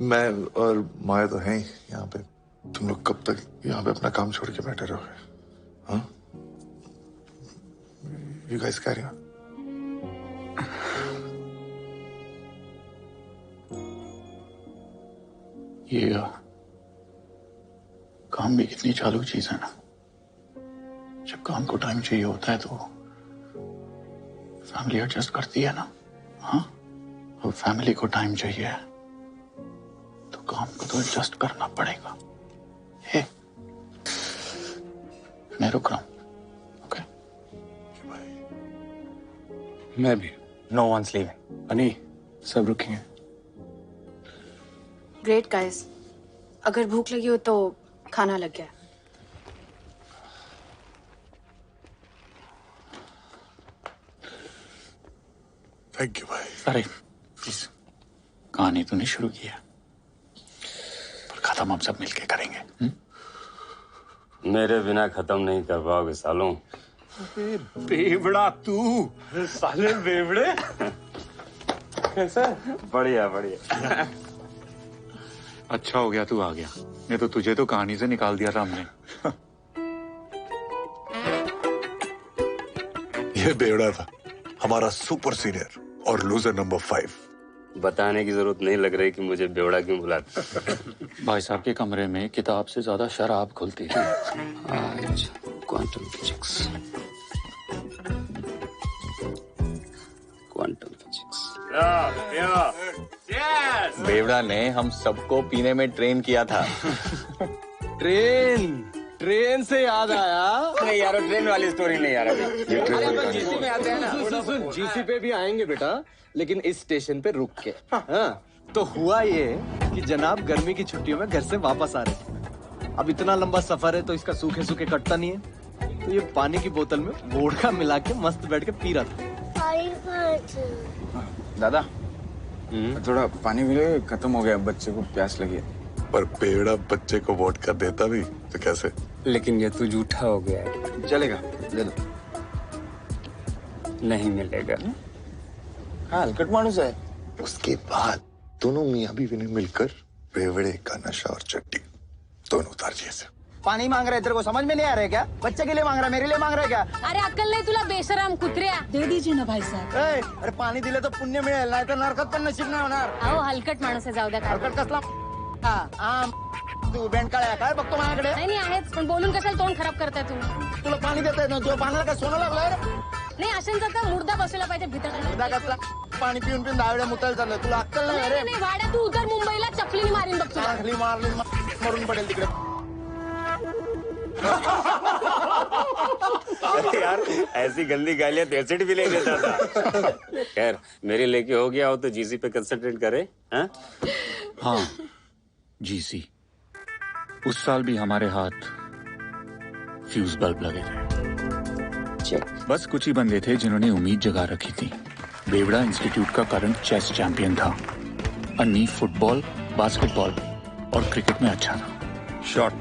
मैं और माया तो हैं ही यहाँ पे। तुम लोग कब तक यहाँ पे अपना काम छोड़ के बैठे रहोगे? हाँ? You guys carry on. ये काम भी कितनी चालू चीज है ना। जब काम को टाइम चाहिए होता है तो फैमिली एडजस्ट करती है ना। हाँ, और फैमिली को टाइम चाहिए तो काम को तो एडजस्ट करना पड़ेगा। हे, मैं रुक रहा हूं। ओके? मैं भी। No one's leaving. अनी, सब रुकेंगे। ग्रेट गाइस, अगर भूख लगी हो तो खाना लग गया। थैंक यू भाई। अरे प्लीज, कहानी तूने शुरू किया पर खत्म हम सब मिलके करेंगे। मेरे बिना खत्म नहीं कर पाओगे सालों। बेवड़ा तू, साले बेवड़े। कैसा है? बढ़िया बढ़िया। अच्छा हो गया तू आ गया, नहीं तो तुझे तो कहानी से निकाल दिया था हमने। ये बेवड़ा था, हमारा सुपर सीनियर और लूजर नंबर 5। बताने की जरूरत नहीं लग रही कि मुझे बेवड़ा क्यों बुलाते। भाई साहब के कमरे में किताब से ज्यादा शराब खुलती थी। Quantum physics, quantum physics. बेवड़ा ने हम सबको पीने में ट्रेन किया था। ट्रेन से याद आया। नहीं यार, ट्रेन वाली स्टोरी नहीं यार। जीसी में आते हैं ना। सुन, जीसी पे भी आएंगे बेटा, लेकिन इस स्टेशन पे रुक के। हाँ, तो हुआ ये कि जनाब गर्मी की छुट्टियों में घर से वापस आ रहे थे। अब इतना लंबा सफर है तो इसका सूखे सूखे कटता नहीं है, तो ये पानी की बोतल में वोडका मिला के मस्त बैठ के पी रहा था। दादा, थोड़ा पानी मिले, खत्म हो गया, बच्चे को प्यास लगी है। पर बेवड़ा बच्चे को वोडका देता भी तो कैसे? लेकिन ये तो झूठा हो गया है। चलेगा, दे दो। नहीं मिलेगा। हाँ, हलकट मानुस है। उसके बाद दोनों मियाँ बीवी ने मिलकर बेवड़े का नशा और चट्टी दोनों उतार दिए थे। पानी मांग रहा है, तेरे को समझ में नहीं आ रहा है क्या? बच्चे के लिए मांग रहा है, मेरे लिए मांग रहा है क्या? अरे अक्कल नाही तुला बेशरम कुत्र्या. दे दीजिए ना भाई साहब. अरे पाणी दिले तर पुण्य मिळेल, नाही तर नरकात पण नशीब नाही होणार. अहो हलकट माणूस आहे, जाऊ द्या. हलकट कसला? तू बेंडकाळ्या काय बघतो माझ्याकडे? नाही आहेच, पण बोलून कशाला तोंड खराब करताय तुम्ही? तुला पाणी देताय ना, तुझ्या पाण्याला काय सोनं लागलंय रे? नाही अशांचा तर मुर्दा बसवला पाहिजे भीतर. मुर्दा कसला? पाणी पिऊन पिऊन 10 वेळा मुतायला चाललंय. तुला अक्कल नाही रे? नाही वाड्या, तू उतर मुंबईला चपलीने मारीन बघ तुला. खाली मारली मरून पडेल तिकडे. अरे यार ऐसी गंदी गालियां एसिड भी ले लेता था। खैर मेरी लेके हो गया हो तो जीसी पे कंसंट्रेट करे। हाँ जीसी, उस साल भी हमारे हाथ फ्यूज बल्ब लगे थे। बस कुछ ही बंदे थे जिन्होंने उम्मीद जगा रखी थी। बेवड़ा इंस्टीट्यूट का करंट चेस चैंपियन था। अन्नी फुटबॉल, बास्केटबॉल और क्रिकेट में अच्छा था। शॉट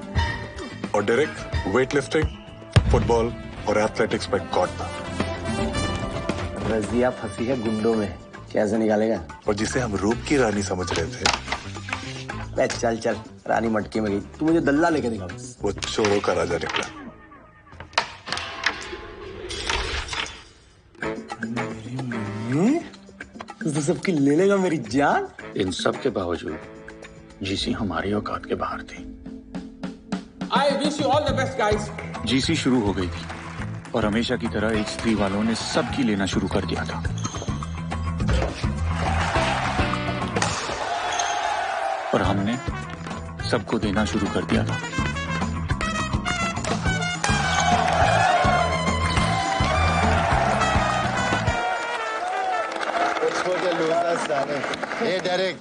और डेरेक वेटलिफ्टिंग, फुटबॉल और एथलेटिक्स में गॉड था। रजिया फंसी है गुंडों में, कैसे निकालेगा? और जिसे हम रूप की रानी समझ रहे थे, चल चल रानी मटके में गई। तू मुझे दल्ला लेके दिखा। वो चोरों का राजा निकला। तो सबकी ले लेगा मेरी जान। इन सब के बावजूद जीसी हमारी औकात के बाहर थी। I wish you all the best, guys. GC शुरू हो गई थी और हमेशा की तरह H3 वालों ने सबकी लेना शुरू कर दिया था। और हमने सबको देना शुरू कर दिया था। ए डेरिक,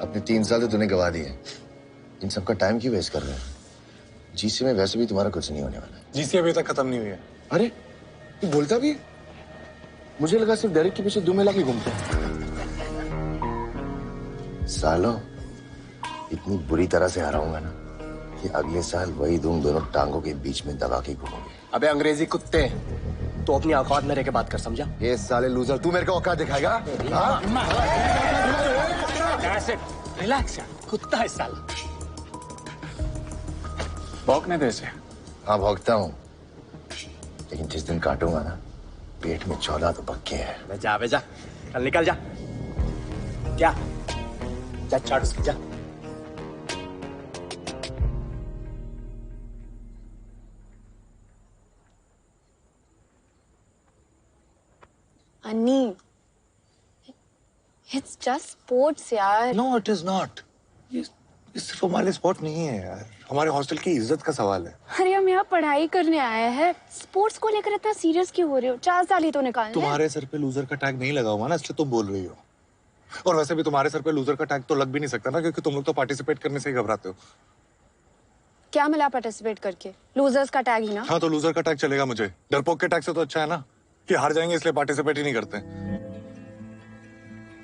अपने 3 साल तो तूने गवा दिए। इन सबका टाइम क्यों वेस्ट कर रहे हैं? जीसी में वैसे भी तुम्हारा कुछ नहीं होने वाला। जीसी अभी तक खत्म नहीं हुई है। अरे तू बोलता भी? मुझे लगा सिर्फ डेरिक के पीछे दुम मिला के घूमते हैं। सालों, इतनी बुरी तरह से हराऊंगा ना कि अगले साल वही धूम दोनों टांगों के बीच में दबा के घूमोगे। अबे अंग्रेजी कुत्ते, तो अपनी औकात में रह के बात कर, समझा? ये साले लूजर, तू मेरे को औकात दिखाएगा? रिलैक्स यार, कुत्ता है साला। भौंकने दे से। हाँ भौंकता हूँ, लेकिन जिस दिन काटूंगा ना, पेट में 14 तो पक्के है। जा बे जा, कल निकल जा। क्या? जा चाट उसकी, जा। अन्नी, इट्स जस्ट स्पोर्ट्स यार। No it is not. ये सिर्फ हमारे स्पोर्ट नहीं है यार, हमारे हॉस्टल की इज्जत का सवाल है। अरे हम यहाँ पढ़ाई करने आए हैं, स्पोर्ट्स को लेकर इतना सीरियस क्यों हो रहे हो? 4 साल ही तो निकालने। तुम्हारे सर पे लूजर का टैग नहीं लगा हुआ ना, इसलिए तुम बोल रही हो। और वैसे भी तुम्हारे सर पे लूजर का टैग तो लग भी नहीं सकता ना, क्योंकि तुम लोग तो पार्टिसिपेट करने से ही घबराते हो। क्या मिला पार्टिसिपेट करके? लूजर्स का टैग ही ना। हाँ तो लूजर का टैग चलेगा मुझे। डरपोक के टैग से तो अच्छा है ना कि हार जाएंगे इसलिए पार्टिसिपेट ही नहीं करते।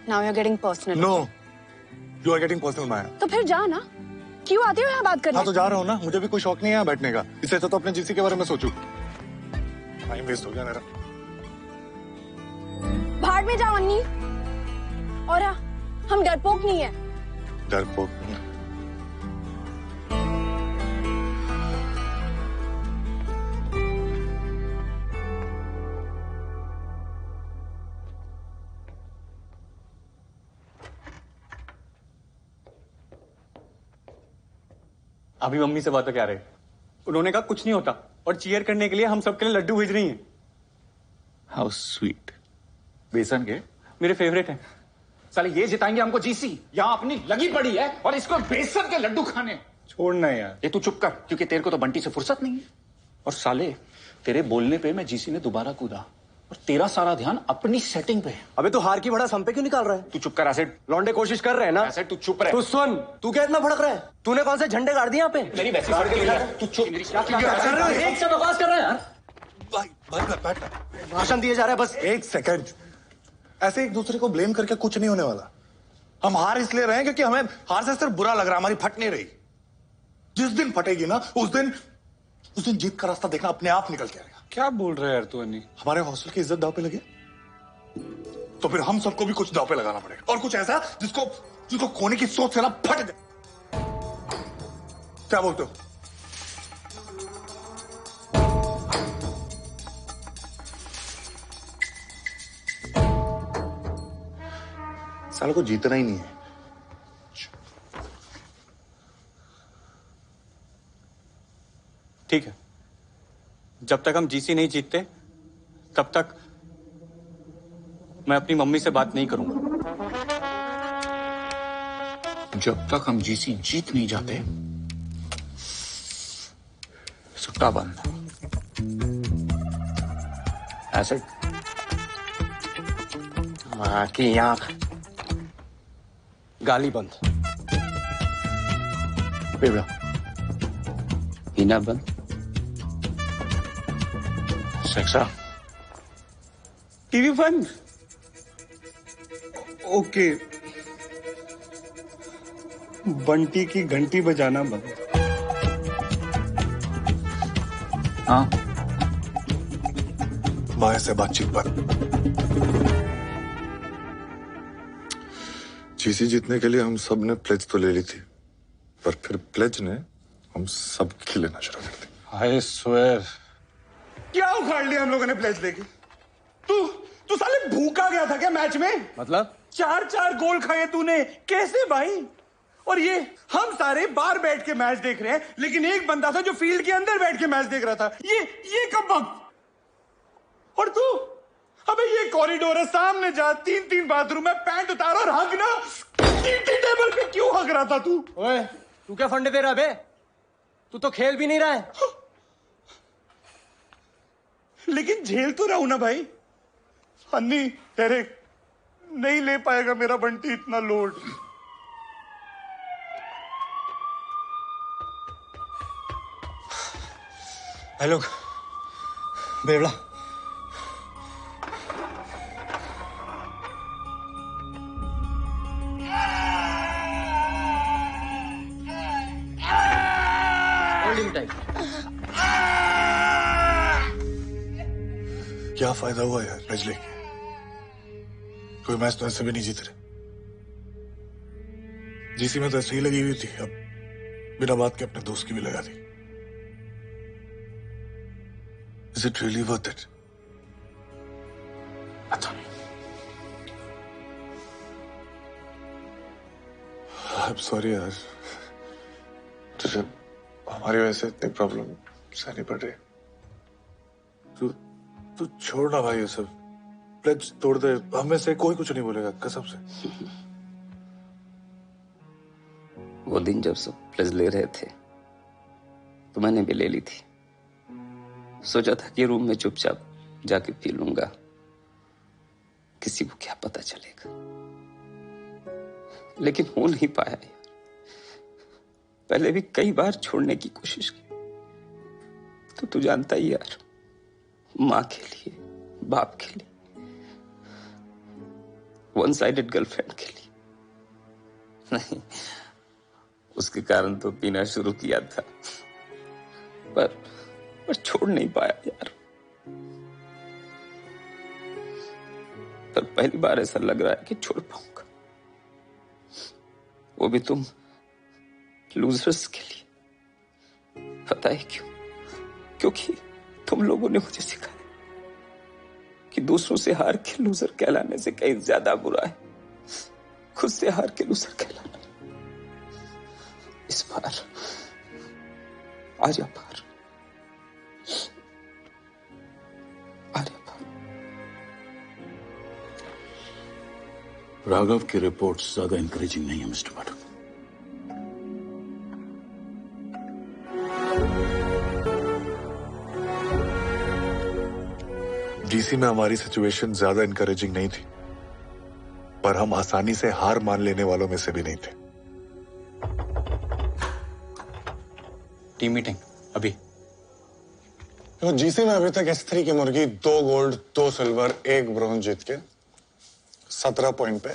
Now you're getting personal. No, you are getting personal, माया। तो फिर जा ना, क्यों आते हो यहाँ बात करने? हाँ तो जा रहा हूँ ना, मुझे भी कोई शौक नहीं है यहाँ बैठने का। इससे अच्छा तो अपने जीसी के बारे में सोचूं। टाइम वेस्ट हो गया मेरा। भाड़ में जाओ अन्नी। और हाँ, हम डरपोक नहीं है। डरपोक नहीं। अभी मम्मी से बात क्या रहे? उन्होंने कहा कुछ नहीं होता और चीयर करने के लिए हम सबके लिए लड्डू भेज रही हैं। How sweet. बेसन के मेरे फेवरेट हैं। साले ये जिताएंगे हमको जीसी, यहाँ अपनी लगी पड़ी है और इसको बेसन के लड्डू खाने। छोड़ना यार। ये तू चुप कर, क्योंकि तेरे को तो बंटी से फुर्सत नहीं है। और साले तेरे बोलने पे मैं जीसी में दोबारा कूदा और तेरा सारा ध्यान अपनी सेटिंग पे है। अबे तू हार की बड़ा सम पे क्यों निकाल रहा है? तू चुप कर एसिड। लौंडे कोशिश कर रहे हैं ना? एसिड तू चुप रह। तू सुन, तू क्या इतना भड़क रहा है? तूने कौन से झंडे गाड़ दिए यहाँ पे? मेरी वैसी फड़ के लिया। तू चुप। क्या कर रहे हो? एक से बकवास कर रहे हैं यार। बैठ। भाषण दिए जा रहे हैं बस। एक सेकंड। ऐसे एक दूसरे को ब्लेम करके कुछ नहीं होने वाला। हम हार इसलिए रहे हैं क्योंकि हमें हार से सिर्फ बुरा लग रहा है, हमारी फट नहीं रही। जिस दिन फटेगी ना, उस दिन जीत का रास्ता देखना अपने आप निकल के आएगा। क्या बोल रहे हैं यार तू अन्नी? हमारे हॉस्टल की इज्जत दाव पे लगे तो फिर हम सबको भी कुछ दाव पे लगाना पड़ेगा, और कुछ ऐसा जिसको खोने की सोच से ना फट जाए। क्या बोलते हो? सालों को जीतना ही नहीं है। ठीक है, जब तक हम जीसी नहीं जीतते तब तक मैं अपनी मम्मी से बात नहीं करूंगा। जब तक हम जीसी जीत नहीं जाते, सुट्टा बंद। एसिड मां की आंख, गाली बंद। बेबड़ा पीना बंद। सेक्सा टीवी बंद। ओके, बंटी की घंटी बजाना बंद। हाँ, माया से बातचीत बंद। जीसी जीतने के लिए हम सब ने प्लेज तो ले ली थी, पर फिर प्लेज ने हम सब की लेना शुरू कर दी। I swear. क्या उखाड़ लिया हम लोगों ने प्लेज लेके? तू साले भूखा गया था क्या मैच में? मतलब 4 गोल खाए तूने, कैसे भाई? और ये हम सारे बाहर बैठ के मैच देख रहे हैं, लेकिन एक बंदा था जो फील्ड के अंदर बैठ के मैच देख रहा था। ये कब वक्त। और तू, अबे ये कॉरिडोर है, सामने जा, 3 बाथरूम है, पैंट उतार और हग ना। टेबल पे क्यों हग रहा था तू? ओए, तू क्या फंडे दे रहा बे? तू तो खेल भी नहीं रहा है। लेकिन झेल तो रहा हूं ना भाई। अन्नी डेरेक, नहीं ले पाएगा मेरा बंटी इतना लोड। हेलो बेवड़ा, क्या फायदा हुआ यार मैच लेके? कोई मैच तो ऐसे भी नहीं जीत रहे। जीसी में तो ऐसे ही लगी हुई थी, अब बिना बात के अपने दोस्त की भी लगा दी। Is it really worth it? पता नहीं। I'm sorry यार, तुझे हमारी वजह से इतनी प्रॉब्लम सहनी पड़ रही। तू छोड़ ना भाई ये सब, प्लेज तोड़ दे, हमें से कोई कुछ नहीं बोलेगा कसम से। वो दिन जब सब प्लेज ले रहे थे तो मैंने भी ले ली थी। सोचा था कि रूम में चुपचाप जाके पी लूंगा, किसी को क्या पता चलेगा, लेकिन हो नहीं पाया यार। पहले भी कई बार छोड़ने की कोशिश की, तो तू जानता ही यार, माँ के लिए, बाप के लिए, वन साइडेड गर्लफ्रेंड के लिए नहीं, उसके कारण तो पीना शुरू किया था, पर छोड़ नहीं पाया यार। पर पहली बार ऐसा लग रहा है कि छोड़ पाऊंगा, वो भी तुम लूजर्स के लिए। पता है क्यों? क्योंकि तुम लोगों ने मुझे सिखाया कि दूसरों से हार के लूजर कहलाने से कहीं ज्यादा बुरा है खुद से हार के लूजर कहलाना। इस बार आजा पार, राघव की रिपोर्ट्स ज्यादा इंकरेजिंग नहीं है मिस्टर पाठक। डीसी में हमारी सिचुएशन ज्यादा इंकरेजिंग नहीं थी, पर हम आसानी से हार मान लेने वालों में से भी नहीं थे। टीम मीटिंग अभी। तो जीसी में अभी तक S3 की मुर्गी 2 गोल्ड 2 सिल्वर 1 ब्रॉन्ज जीत के 17 पॉइंट पे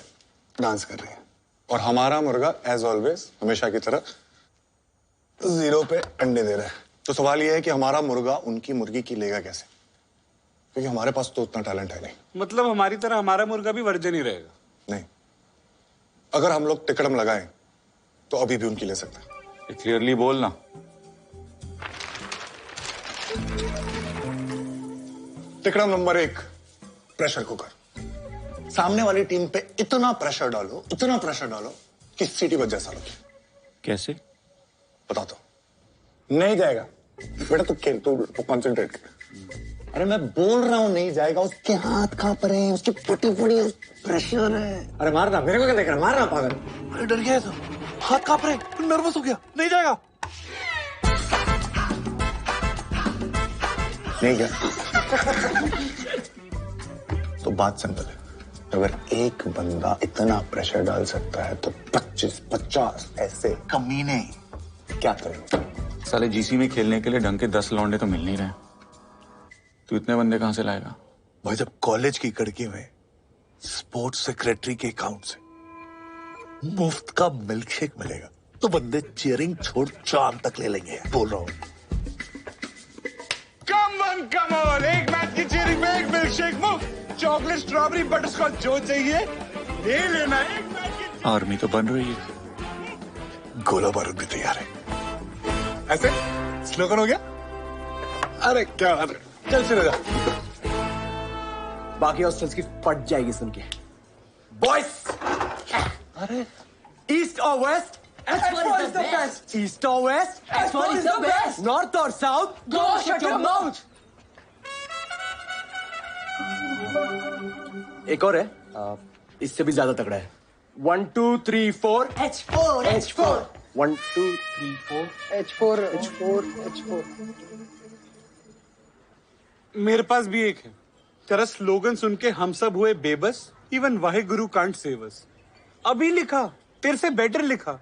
डांस कर रही है, और हमारा मुर्गा एज ऑलवेज हमेशा की तरह 0 पे अंडे दे रहा है। तो सवाल यह है कि हमारा मुर्गा उनकी मुर्गी की लेगा कैसे, क्योंकि हमारे पास तो उतना टैलेंट है नहीं। मतलब हमारी तरह हमारा मुर्गा भी वर्जन ही रहेगा? नहीं, अगर हम लोग टिकड़म लगाएं तो अभी भी उनकी ले सकते हैं। क्लियरली बोलना। टिकड़म नंबर 1, प्रेशर कुकर। सामने वाली टीम पे इतना प्रेशर डालो कि सीटी बच जाए सालों की। कैसे? बता दो। नहीं जाएगा बेटा, तू खेल, तू कंसंट्रेट कर। अरे मैं बोल रहा हूं नहीं जाएगा, उसके हाथ कांप रहे हैं, उसकी फटी फटी प्रेशर है। अरे मारना, मेरे को क्या देख रहा है, मारना पागल। अरे डर गया था, हाथ कांप रहे, नर्वस हो गया, नहीं जाएगा। नहीं गया तो बात सिंपल है, अगर एक बंदा इतना प्रेशर डाल सकता है तो 25-50 ऐसे कमीने क्या करेंगे? साले जीसी में खेलने के लिए ढंग के 10 लौंडे तो मिल नहीं रहे, तू इतने बंदे कहां से लाएगा? भाई जब कॉलेज की कड़की में स्पोर्ट्स सेक्रेटरी के अकाउंट से मुफ्त का मिल्क शेक मिलेगा तो बंदे चीयरिंग छोड़ चांद तक ले लेंगे, बोल रहा हूं। कम ऑन, एक मैच की चीयरिंग में 1 मिल्क शेक मुफ्त, चॉकलेट स्ट्रॉबेरी बटरस्कॉच जो चाहिए ले लेना। एक मैच की आर्मी तो बन रही है, गोला बारूद भी तैयार है। ऐसे स्लोगन हो गया। अरे क्या बात है, चल शुरू जा। बाकी हॉस्टल्स की फट जाएगी सुन के। बॉयज, अरे ईस्ट और waste H4 is the best. East or west? H4 is the best. North or south? Go shut your mouth. एक और है, इससे भी ज्यादा तगड़ा है। 1 2 3 4 H4 H4 1 2 3 4 H4 H4 H4। मेरे पास भी एक है। तेरा स्लोगन सुन के हम सब हुए बेबस। Even Waheguru can't save us. अभी लिखा, तेरे से बेटर लिखा।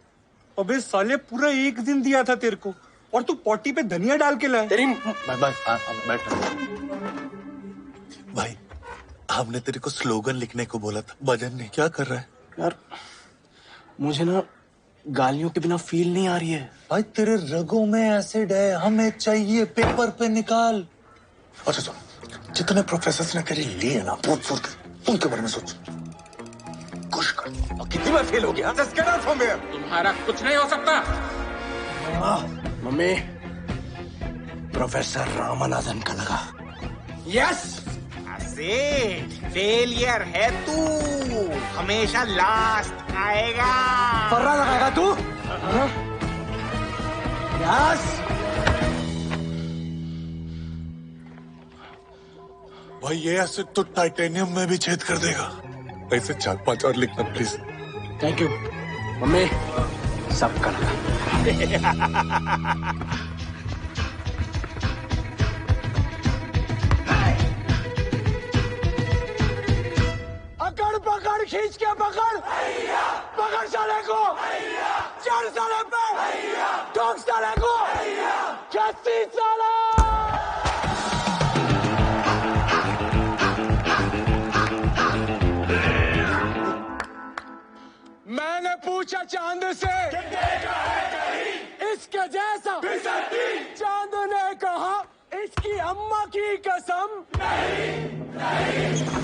अबे साले पूरा एक दिन दिया था तेरे को और तू पॉटी पे धनिया डाल के लाया। तेरी बैठ। भाई हमने तेरे को स्लोगन लिखने को बोला था, भजन नहीं। क्या कर रहा है यार? मुझे ना गालियों के बिना फील नहीं आ रही है। भाई तेरे रगों में एसिड है, हमें चाहिए पेपर पे निकाल। अच्छा सुन, जितने प्रोफेसर्स ने तेरी ली है ना, उनके बारे में सोच। कुछ कर। और कितनी बार फेल हो गया? Just get out from here. तुम्हारा कुछ नहीं हो सकता। मम्मी, प्रोफेसर रामानुजन का लगा। यस, फेलियर है तू, हमेशा लास्ट आएगा। पर्रा लगाएगा तू? यस। भाई ये एसिड तो टाइटेनियम में भी छेद कर देगा। ऐसे 4-5 और लिखना प्लीज। थैंक यू मम्मी, सबका लगा। अकड़ पकड़ खींच के पकड़, पकड़ साले को, चढ़ साले पे, ठोक साले को, खस्सी साला। मैंने पूछा चांद से इसके जैसा, चांद ने कहा इसकी अम्मा की कसम नहीं।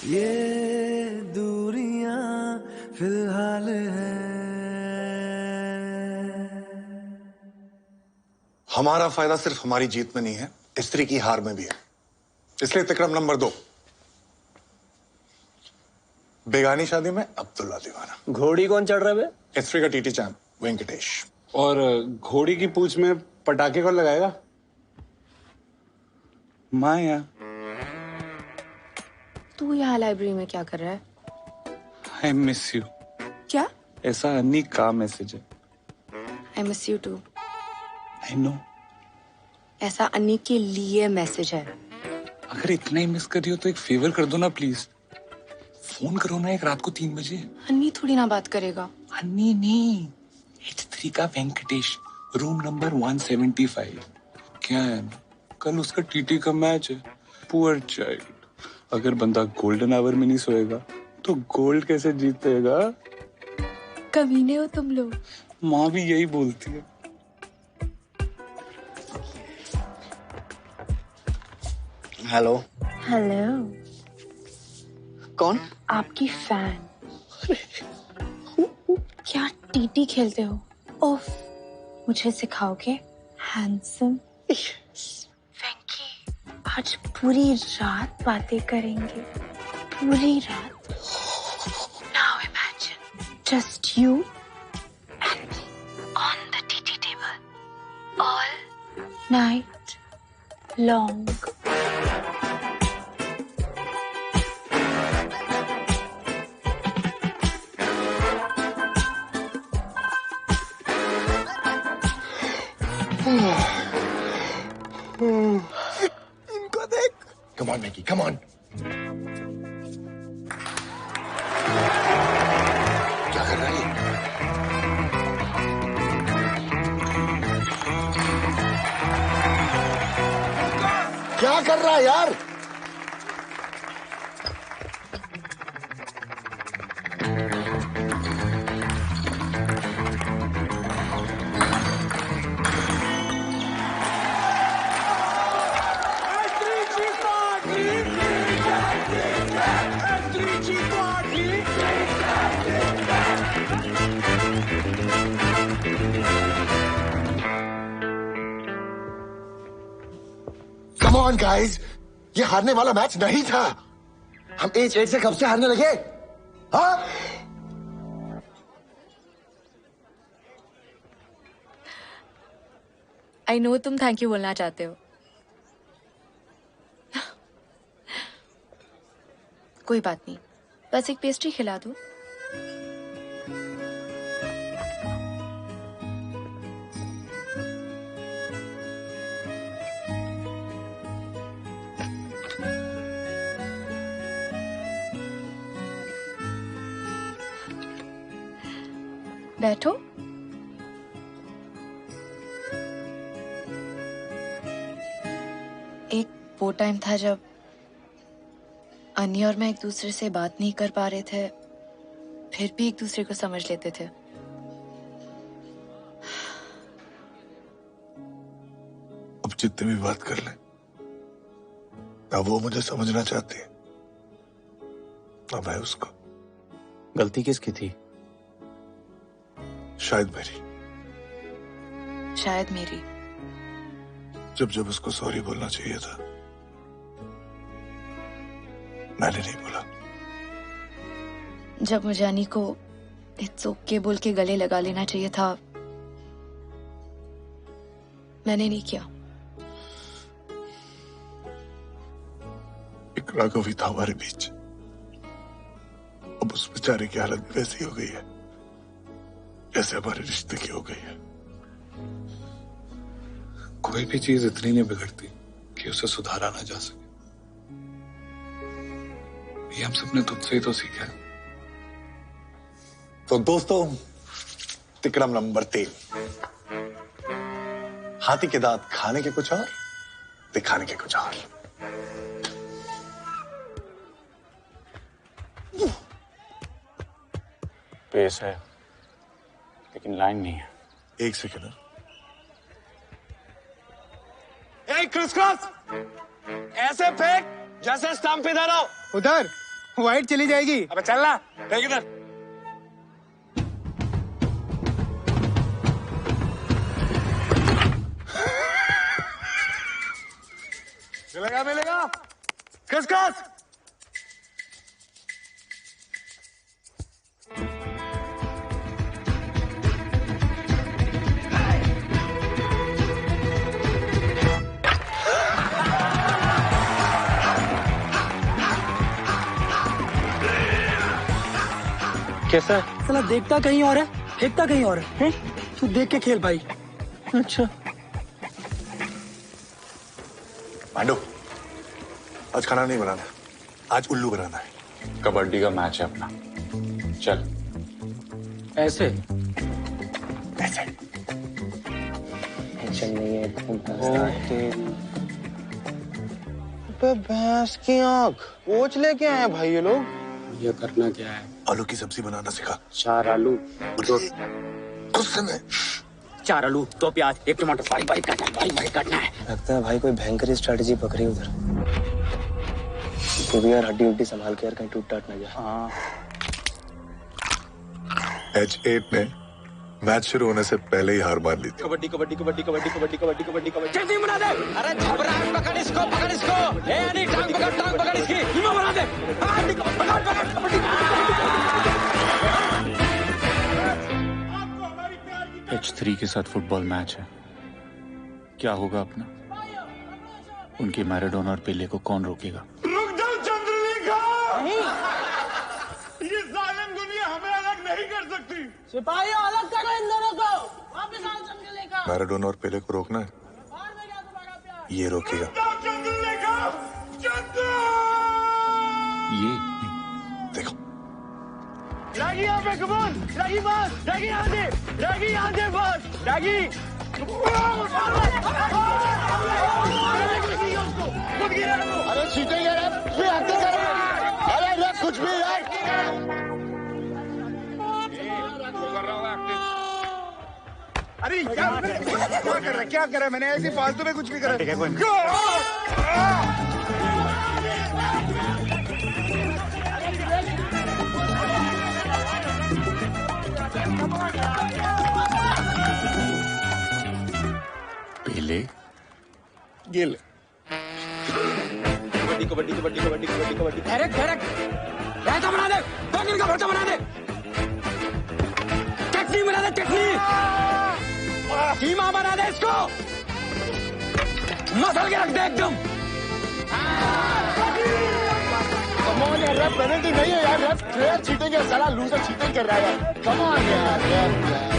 ये दूरियां फिलहाल है। हमारा फायदा सिर्फ हमारी जीत में नहीं है, स्त्री की हार में भी है। इसलिए तिक्रम नंबर 2, बेगानी शादी में अब्दुल्ला दीवाना। घोड़ी कौन चढ़ रहा है? स्त्री का टीटी चैंप वेंकटेश। और घोड़ी की पूंछ में पटाखे कौन लगाएगा? माया। तू यहाँ लाइब्रेरी में क्या कर रहा है? I miss you. क्या? ऐसा अन्नी का मैसेज है। I miss you too. I know. ऐसा अन्नी के लिए मैसेज है। अगर इतना ही मिस कर रही हो तो एक फेवर कर दो ना प्लीज। फोन करो ना एक रात को 3 बजे। अन्नी थोड़ी ना बात करेगा। अन्नी नहीं, H3 का वेंकटेश, रूम नंबर 175। क्या है ना, कल उसका टीटी का मैच है। Poor child. अगर बंदा गोल्डन आवर में नहीं सोएगा तो गोल्ड कैसे जीतेगा? कमीने हो तुम लोग। माँ भी यही बोलती है। हेलो। हेलो। कौन? आपकी फैन। क्या टीटी खेलते हो? ओफ, मुझे सिखाओगे? हैंडसम। वेंकी, आज पूरी रात बातें करेंगे, पूरी रात। Now imagine just you and me on the TT table all night long. इनको देख। Come on, Mickey, come on. क्या कर रहा है यार? Come on guys, ये हारने वाला मैच नहीं था। हम 8-8 से कब से हारने लगे? हाँ? आई नो तुम थैंक यू बोलना चाहते हो। कोई बात नहीं, बस एक पेस्ट्री खिला दो। बैठो। एक वो टाइम था जब अन्य और मैं एक दूसरे से बात नहीं कर पा रहे थे, फिर भी एक दूसरे को समझ लेते थे। अब जितने भी बात कर ले, ना वो मुझे समझना चाहती है ना मैं उसको। गलती किसकी थी? शायद मेरी। शायद मेरी। जब जब उसको सॉरी बोलना चाहिए था, मैंने नहीं बोला। जब मुझे अनी को इट्स ओके बोल के गले लगा लेना चाहिए था, मैंने नहीं किया। एक राघव ही था हमारे बीच। अब उस बेचारे की हालत भी वैसी हो गई है जैसे हमारे रिश्ते की हो गई है। कोई भी चीज इतनी नहीं बिगड़ती कि उसे सुधारा ना जा सके। ये हम सबने तुझसे ही तो सीखा है। तो दोस्तों, तिक्रम नंबर 3। हाथी के दांत खाने के कुछ और, दिखाने के कुछ और। पेस है लेकिन लाइन नहीं है। एक सेकंड। क्रिस क्रॉस ऐसे फेंक जैसे स्टंप इधर आओ। उधर वाइट चली जाएगी। अबे चल ना, फेंक इधर। मिलेगा मिलेगा। Criss cross. कैसा? साला देखता कहीं और है, फेंकता कहीं और है। तू देख के खेल भाई। अच्छा। पांडु, आज खाना नहीं बनाना, आज उल्लू बनाना है। कबड्डी का मैच है अपना, चल। ऐसे ऐसे टेंशन नहीं है। भैंस की आंख कोच लेके आए भाई ये लोग। ये करना क्या है? आलू की सब्जी बनाना सिखा। 4 आलू, गुस्से में 4 आलू, 2 प्याज, 1 टमाटर, बारीक बारीक काटना है, बारीक बारीक काटना है। लगता है भाई कोई भयंकर स्ट्रेटजी पकड़ी उधर। तो भी यार हड्डी उड्डी संभाल के यार, कहीं टूट टाट ना जाए। हाँ। H8 ने मैच शुरू होने से पहले ही हार मान ली थी। कबड्डी कबड्डी कबड्डी कबड्डी कबड्डी कबड्डी कबड्डी कबड्डी। जल्दी बना दे। अरे झबरा, पकड़ इसको, पकड़ इसको। ए अनी, टांग पकड़ इसकी। हिम्मत बना दे। पकड़ कबड्डी। H3 के साथ फुटबॉल मैच है, क्या होगा अपना? उनके मैराडोना और पेले को कौन रोकेगा? रुक जाओ चंद्रलेखा। ये जालिम दुनिया हमें अलग नहीं कर सकती। सिपाहियों अलग करो इन दोनों को। वापस आओ चंद्रलेखा। मैराडोना और पेले को रोकना है, ये रोकेगा। ये देखो, रागी यहाँ पे, कमॉन। रागी बस, रागी यहाँ से बस, रागी। अरे चीटिंग है रे, ये एक्टिंग कर रहा है। अरे रे कुछ भी यार। अरे क्या कर रहा है, क्या कर रहा है? मैंने ऐसी फालतू में कुछ नहीं करा। ठीक है कोई पहले गिल कबड्डी कबड्डी कबड्डी कबड्डी कबड्डी कबड्डी। डायरेक्ट रायता बना दे, बैंगन का भरता बना दे, चटनी बना दे, चटनी कीमा बना दे, इसको मसल के रख दे एकदम। कम ऑन यार, रेफ पेनल्टी नहीं है यार, रेफ क्लियर चीटिंग है, साला लूजर चीटिंग कर रहा है। कम ऑन यार, रेफ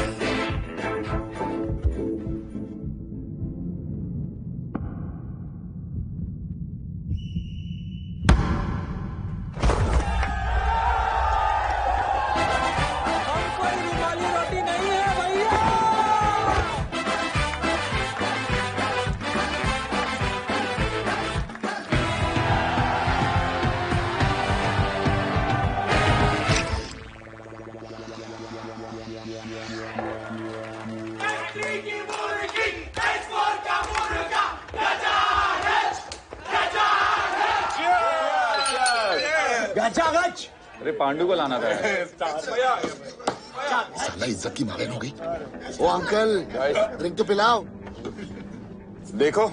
अरे पांडु को लाना था। साला इज्जत की मांगन हो गई। ओ अंकल, ड्रिंक तो पिलाओ। देखो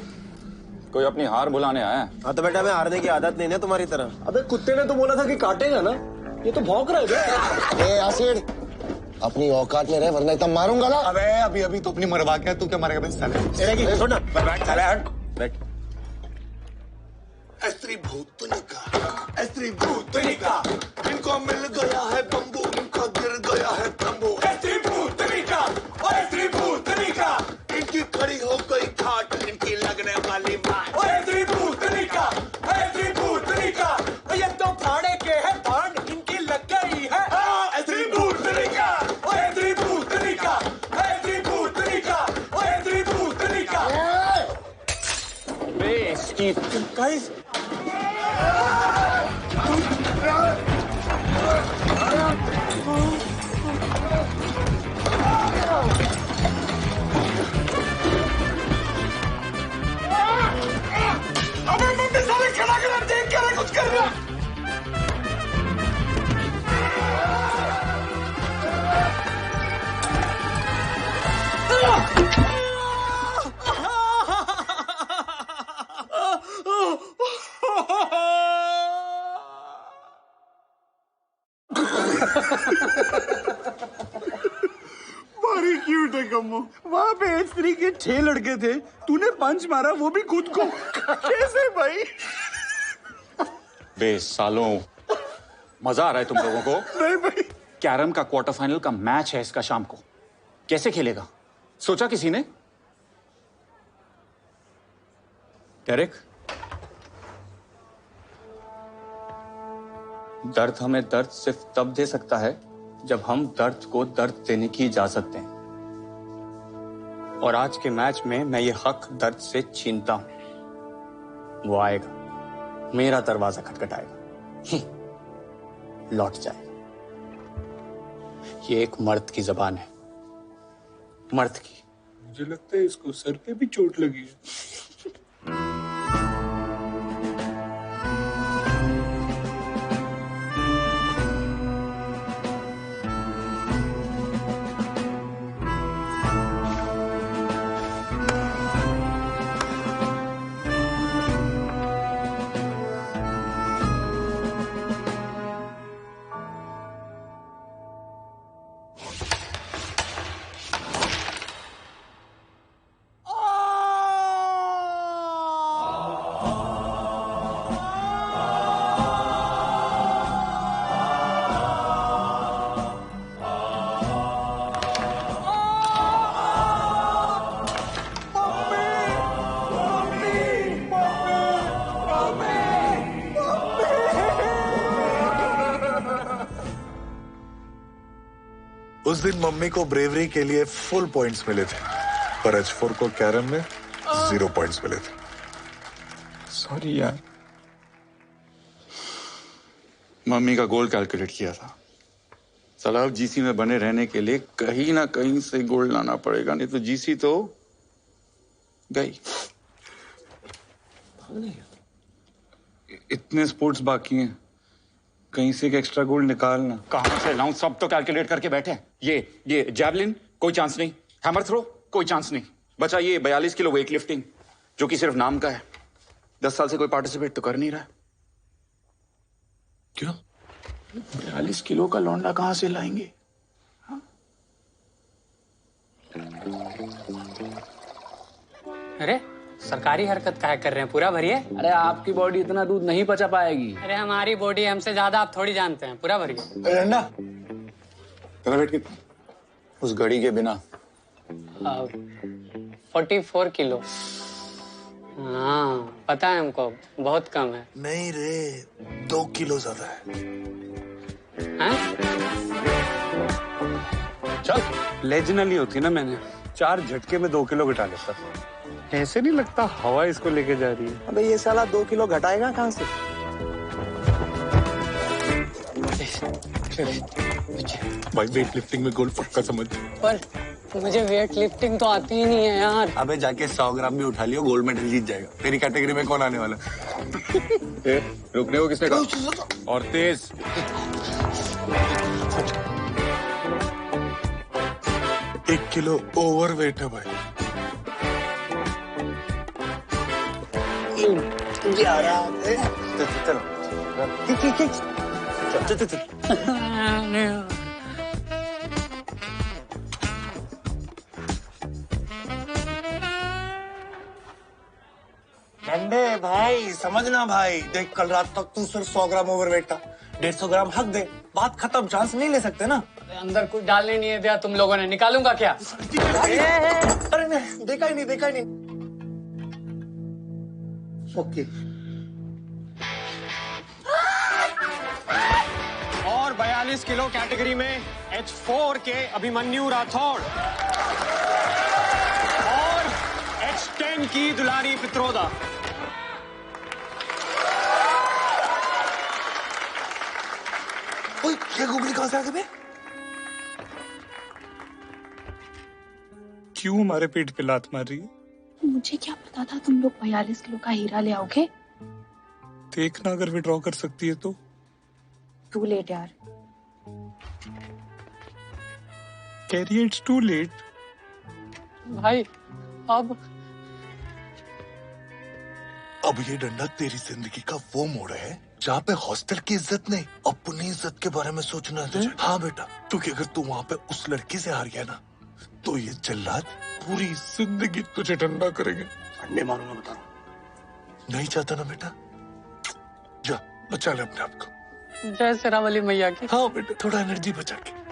कोई अपनी हार बुलाने आया है। हाँ तो बेटा मैं हारने की आदत नहीं है तुम्हारी तरह। अबे कुत्ते ने तो बोला था कि काटेगा ना, ये तो भौंक रहा है। ए आसिड, अपनी औकात में रहे वरना इतना मारूंगा ना। अबे अभी अभी तो अपनी मरवा के तू क्या मारेगा बे साले? छोड़ ना। बैठ। स्त्री भूतनिका, इनको मिल गया है बम्बू, इनका गिर गया है तंबू। स्त्री भूतनिका, इनकी खड़ी हो गई खाट, इनकी लगने वाली मार। स्त्री भूतनिका, ये तो फाड़े के है फाड़, इनकी लग गई है। स्त्री भूतनिका, गाइस अबे मम्मी साले खड़ा कर देख के कुछ कर रहा। बड़ी क्यूट है कम्मो। वहां पे स्त्री के 6 लड़के थे, तूने पंच मारा वो भी खुद को। कैसे भाई? बे सालों, मजा आ रहा है तुम लोगों को? नहीं भाई। कैरम का क्वार्टर फाइनल का मैच है इसका शाम को, कैसे खेलेगा सोचा किसी ने? डेरेक, दर्द हमें दर्द सिर्फ तब दे सकता है जब हम दर्द को दर्द देने की इजाजत दें। और आज के मैच में मैं ये हक दर्द से छीनता हूं। वो आएगा, मेरा दरवाजा खटखटाएगा, लौट जाएगा। ये एक मर्द की जबान है, मर्द की। मुझे लगता है इसको सर पे भी चोट लगी है। उस दिन मम्मी को ब्रेवरी के लिए फुल पॉइंट्स मिले थे। पर H4 को कैरम ने 0 पॉइंट्स मिले थे। सॉरी यार, मम्मी का गोल कैलकुलेट किया था। साला अब जीसी में बने रहने के लिए कहीं ना कहीं से गोल्ड लाना पड़ेगा, नहीं तो जीसी तो गई। इतने स्पोर्ट्स बाकी हैं, कहीं से एक एक्स्ट्रा गोल्ड निकालना। कहां से लाऊं? सब तो कैलकुलेट करके बैठे हैं। ये जैवलिन कोई चांस नहीं, हैमर थ्रो कोई चांस नहीं, बचा ये 42 किलो वेट लिफ्टिंग जो कि सिर्फ नाम का है। 10 साल से कोई पार्टिसिपेट तो कर नहीं रहा। क्यों? 42 किलो का लौंडा कहां से लाएंगे? अरे सरकारी हरकत काहे कर रहे हैं, पूरा भरिए। अरे आपकी बॉडी इतना दूध नहीं पचा पाएगी। अरे हमारी बॉडी हमसे ज्यादा आप थोड़ी जानते हैं, पूरा भरिए। तेरा वेट कितना? उस घड़ी के बिना 44 किलो। हाँ पता है हमको, बहुत कम है। नहीं रे, 2 किलो ज्यादा है। चल लेजनली होती ना, मैंने 4 झटके में 2 किलो घटा लेता। ऐसे नहीं लगता हवा इसको लेके जा रही है। अबे ये साला 2 किलो घटाएगा कहाँ से? भाई वेट लिफ्टिंग में गोल्ड पक्का समझ। पर मुझे वेट लिफ्टिंग तो आती ही नहीं है यार। अबे जाके 100 ग्राम भी उठा लियो, गोल्ड मेडल जीत जाएगा। तेरी कैटेगरी में कौन आने वाला? रुकने को किसने कहा? और तेज। 1 किलो ओवर वेट है भाई। 11 चलो डंडे भाई, समझना भाई। देख कल रात तक तू सिर्फ 100 ग्राम ओवरवेट था, 150 ग्राम हक दे, बात खत्म। चांस नहीं ले सकते ना। अंदर कुछ डालने नहीं दिया तुम लोगों ने, निकालूंगा क्या? अरे नहीं, देखा ही नहीं। ओके। और 42 किलो कैटेगरी में H4 के अभिमन्यु राठौड़ और H10 की दुलारी पित्रोदा। ओए, ये गुगली कहां से आ गई? क्यों हमारे पेट पे लात मार रही है? मुझे क्या पता था तुम लोग 42 किलो का हीरा ले आओगे। देखना अगर विड्रॉ कर सकती है तो। टू लेट यार। Carrie it's too late. भाई अब ये डंडा तेरी जिंदगी का वो मोड़ है जहाँ पे हॉस्टल की इज्जत नहीं, अपनी इज्जत के बारे में सोचना है तुझे। हाँ बेटा, क्योंकि अगर तू वहाँ पे उस लड़की से हार गया ना, तो ये जल्लाद पूरी जिंदगी तुझे डंडा करेंगे। अंडे मारूंगा, बता रहा हूं। नहीं चाहता ना बेटा? जा बचा ले अपने आप को। जय शेरावाली मैया की। हाँ बेटा, थोड़ा एनर्जी बचा के।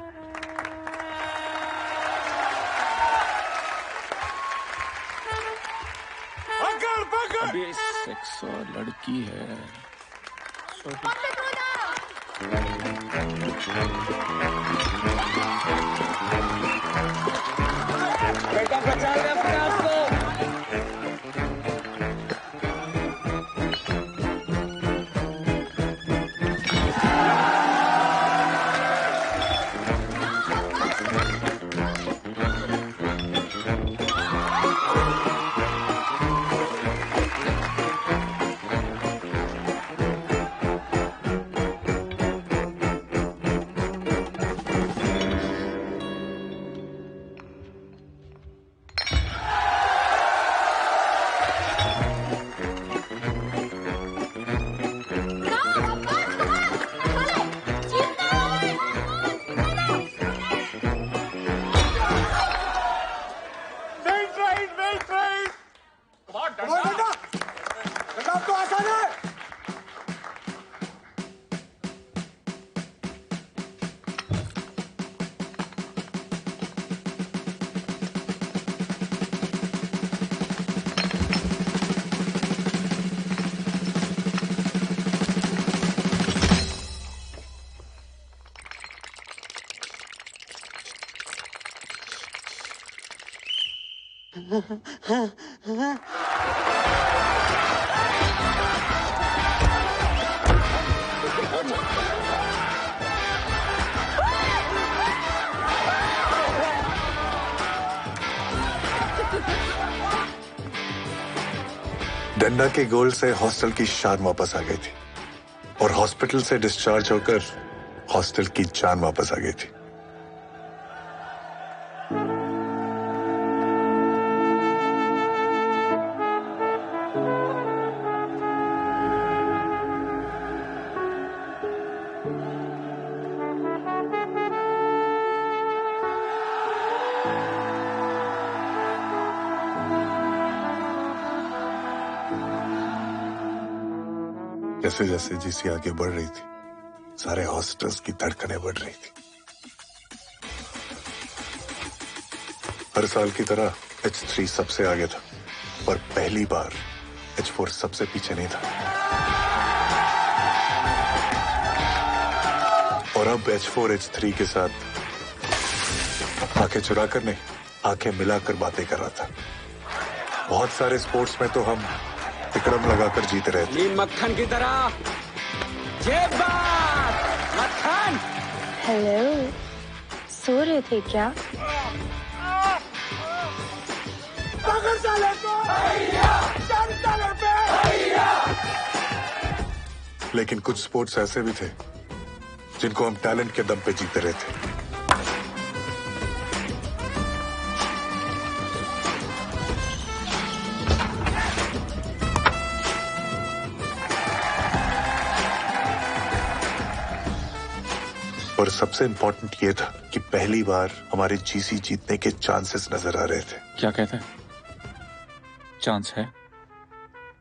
अबे सेक्स और लड़की है। बेटा बचा ले अपने आप को। डंडा के गोल से हॉस्टल की शान वापस आ गई थी और हॉस्पिटल से डिस्चार्ज होकर हॉस्टल की जान वापस आ गई थी। जैसे जैसे जीसी आगे बढ़ रही थी, सारे हॉस्टल्स की धड़कनें बढ़ रही थी। हर साल की तरह H3 सबसे आगे था, पर पहली बार H4 सबसे पीछे नहीं था। और अब H4 H3 के साथ आंखें चुराकर नहीं, आंखें मिलाकर बातें कर रहा था। बहुत सारे स्पोर्ट्स में तो हम विक्रम लगाकर जीते रहे थे। मक्खन की तरह ये बात मक्खन। हेलो, सो रहे थे क्या? पकड़ साले को, चढ़ साले पे। लेकिन कुछ स्पोर्ट्स ऐसे भी थे जिनको हम टैलेंट के दम पे जीते रहे थे। और सबसे इंपॉर्टेंट ये था कि पहली बार हमारे जीसी जीतने के चांसेस नजर आ रहे थे। क्या कहता है? चांस है?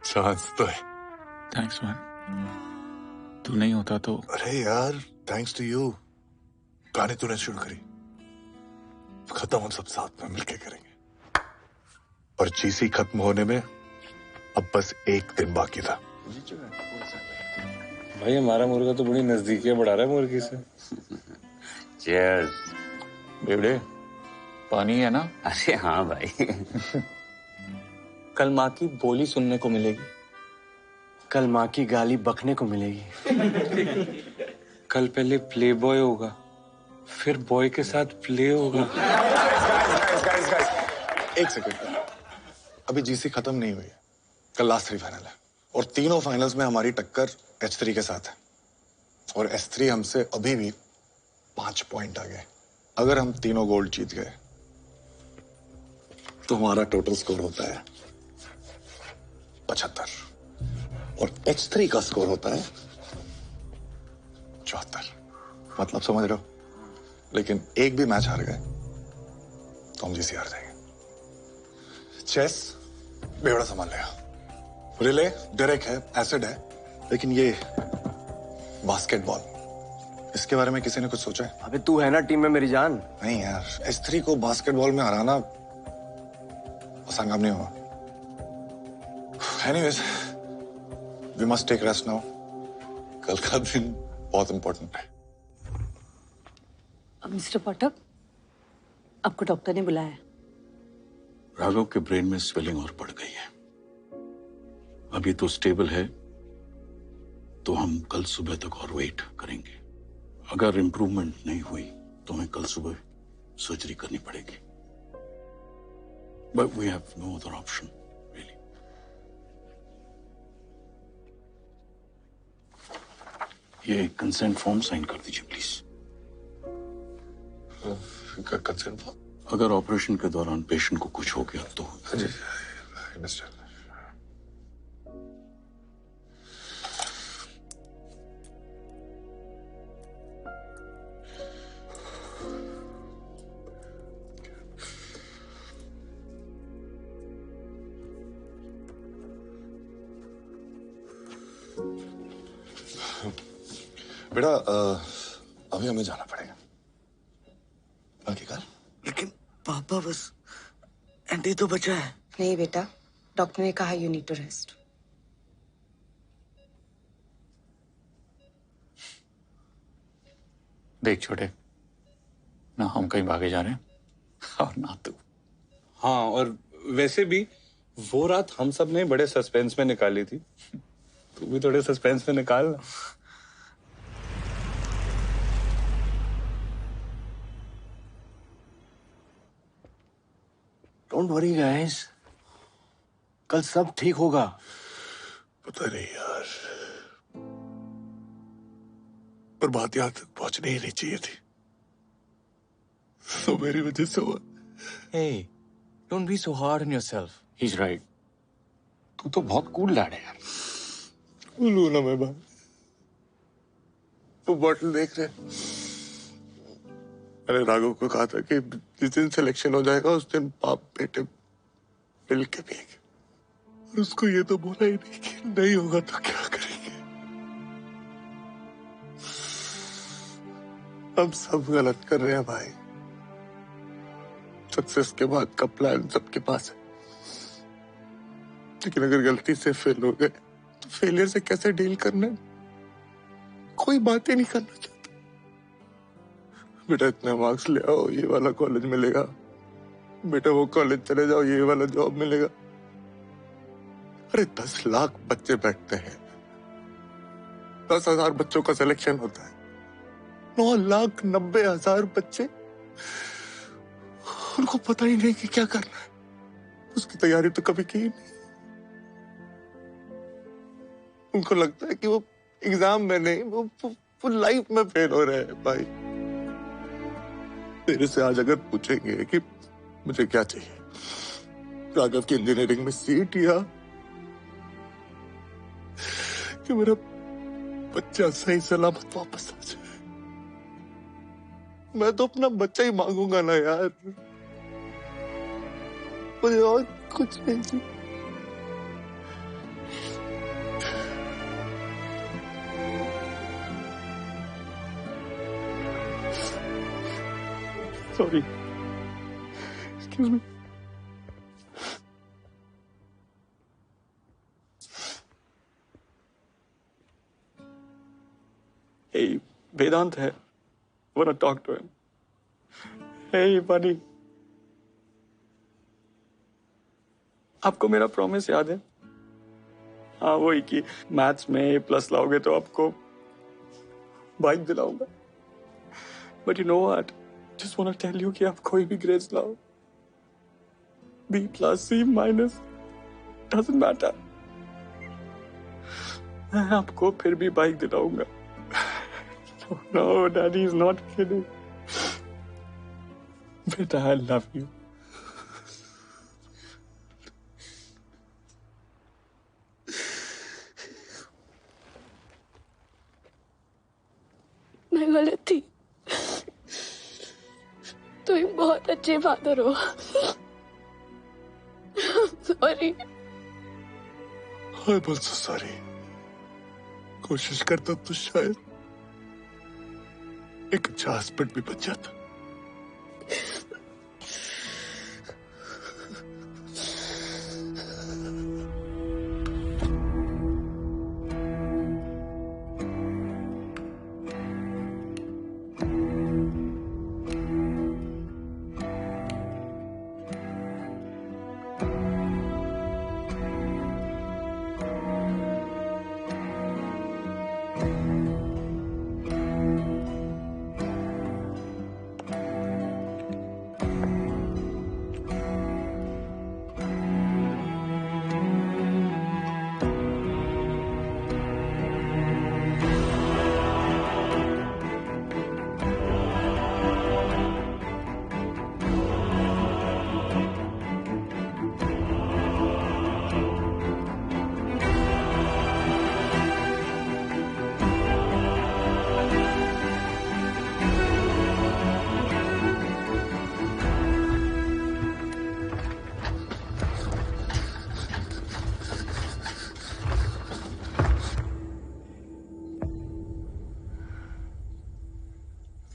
चांस तो है। Thanks man. तू नहीं होता तो। अरे यार, थैंक्स टू यू। गाने तूने शुरू करी, खत्म हम सब साथ में मिलके करेंगे। और जीसी खत्म होने में अब बस एक दिन बाकी था। भाई हमारा मुर्गा तो बड़ी नजदीकियां बढ़ा रहा है मुर्गी से। चीयर्स। बेवड़े, पानी है ना? अरे हाँ भाई। कल माँ की बोली सुनने को मिलेगी। कल माँ की गाली बकने को मिलेगी। कल पहले प्ले बॉय होगा, फिर बॉय के साथ प्ले होगा। एक सेकंड, अभी जीसी खत्म नहीं हुई है। कल लास्ट 3 फाइनल है और तीनों फाइनल्स में हमारी टक्कर H3 के साथ है और S3 हमसे अभी भी 5 पॉइंट आ गए। अगर हम तीनों गोल्ड जीत गए तो हमारा टोटल स्कोर होता है 75 और H3 का स्कोर होता है 74। मतलब समझ रहे हो? लेकिन एक भी मैच हार गए तो हम जीसी हार जाएंगे। चेस बेवड़ा संभाल लेगा, रिले डायरेक्ट है, एसिड है, लेकिन ये बास्केटबॉल, इसके बारे में किसी ने कुछ सोचा है? अबे तू है ना टीम में मेरी जान। नहीं यार, S3 को बास्केटबॉल में हराना आसान काम नहीं होगा। Anyways, we must take rest now. कल का दिन बहुत इंपॉर्टेंट है। मिस्टर पाठक, आपको डॉक्टर ने बुलाया है। राघव के ब्रेन में स्वेलिंग और बढ़ गई है। अभी तो स्टेबल है, तो हम कल सुबह तक और वेट करेंगे। अगर इंप्रूवमेंट नहीं हुई तो हमें कल सुबह सर्जरी करनी पड़ेगी। But we have no other option really. ये कंसेंट फॉर्म साइन कर दीजिए प्लीज। Consent form? अगर ऑपरेशन के दौरान पेशेंट को कुछ हो गया तो। बेटा अभी हमें जाना पड़ेगा। बाकी कल। लेकिन पापा बस एंटी तो बचा है। नहीं बेटा, डॉक्टर ने कहा यू नीड टू रेस्ट। देख छोटे, ना हम कहीं भागे जा रहे हैं और ना तू। हाँ, और वैसे भी वो रात हम सब ने बड़े सस्पेंस में निकाली थी। तू भी थोड़े सस्पेंस में निकाल ना। डोंट वरी गाइस, कल सब ठीक होगा। पता नहीं यार, पर बात यहाँ तक पहुंचनी ही नहीं चाहिए थी। तो मेरी वजह से हुआ। Hey, don't be so hard on yourself. He's right. तू तो बहुत कूल लैड है यार। बोलू ना मैं बात। वो बॉटल देख रहे, मैंने राघव को कहा था कि जिस दिन सिलेक्शन हो जाएगा उस दिन बाप बेटे मिल के पिएंगे, और उसको ये तो बोला ही नहीं कि नहीं होगा तो क्या करेंगे। हम सब गलत कर रहे हैं भाई। सक्सेस के बाद का प्लान सबके पास है, लेकिन अगर गलती से फेल हो गए तो फेलियर से कैसे डील करना है, कोई बात ही नहीं करना चाहता। बेटा इतने मार्क्स ले आओ ये वाला कॉलेज मिलेगा, बेटा वो कॉलेज चले जाओ ये वाला जॉब मिलेगा। अरे 10 लाख बच्चे बैठते हैं, 10,000 बच्चों का सिलेक्शन होता है, 9,90,000 बच्चे, उनको पता ही नहीं कि क्या करना है, उसकी तैयारी तो कभी की ही नहीं। उनको लगता है कि वो एग्जाम में नहीं, वो लाइफ में फेल हो रहे हैं। भाई तेरे से आज अगर पूछेंगे कि मुझे क्या चाहिए, राघव की इंजीनियरिंग में सीट या कि मेरा बच्चा सही सलामत वापस आ जाए, मैं तो अपना बच्चा ही मांगूंगा ना यार, मुझे और कुछ नहीं चाहिए। Sorry, excuse me. Hey, Vedant है। Wanna talk to him? Hey, buddy. आपको मेरा प्रॉमिस याद है? हाँ, वही कि मैथ्स में A+ लाओगे तो आपको bike दिलाऊंगा। But you know what? Just wanna tell you कि आप कोई भी ग्रेड्स लाओ, B+, C-, doesn't matter, मैं आपको फिर भी bike दिलाऊंगा। No, Daddy is not kidding. Beta, I love you. मैं गलत थी, तुम एक बहुत अच्छे फादर हो। सॉरी। I'm also sorry। कोशिश करता तो शायद एक अच्छा हस्बैंड भी बन जाता।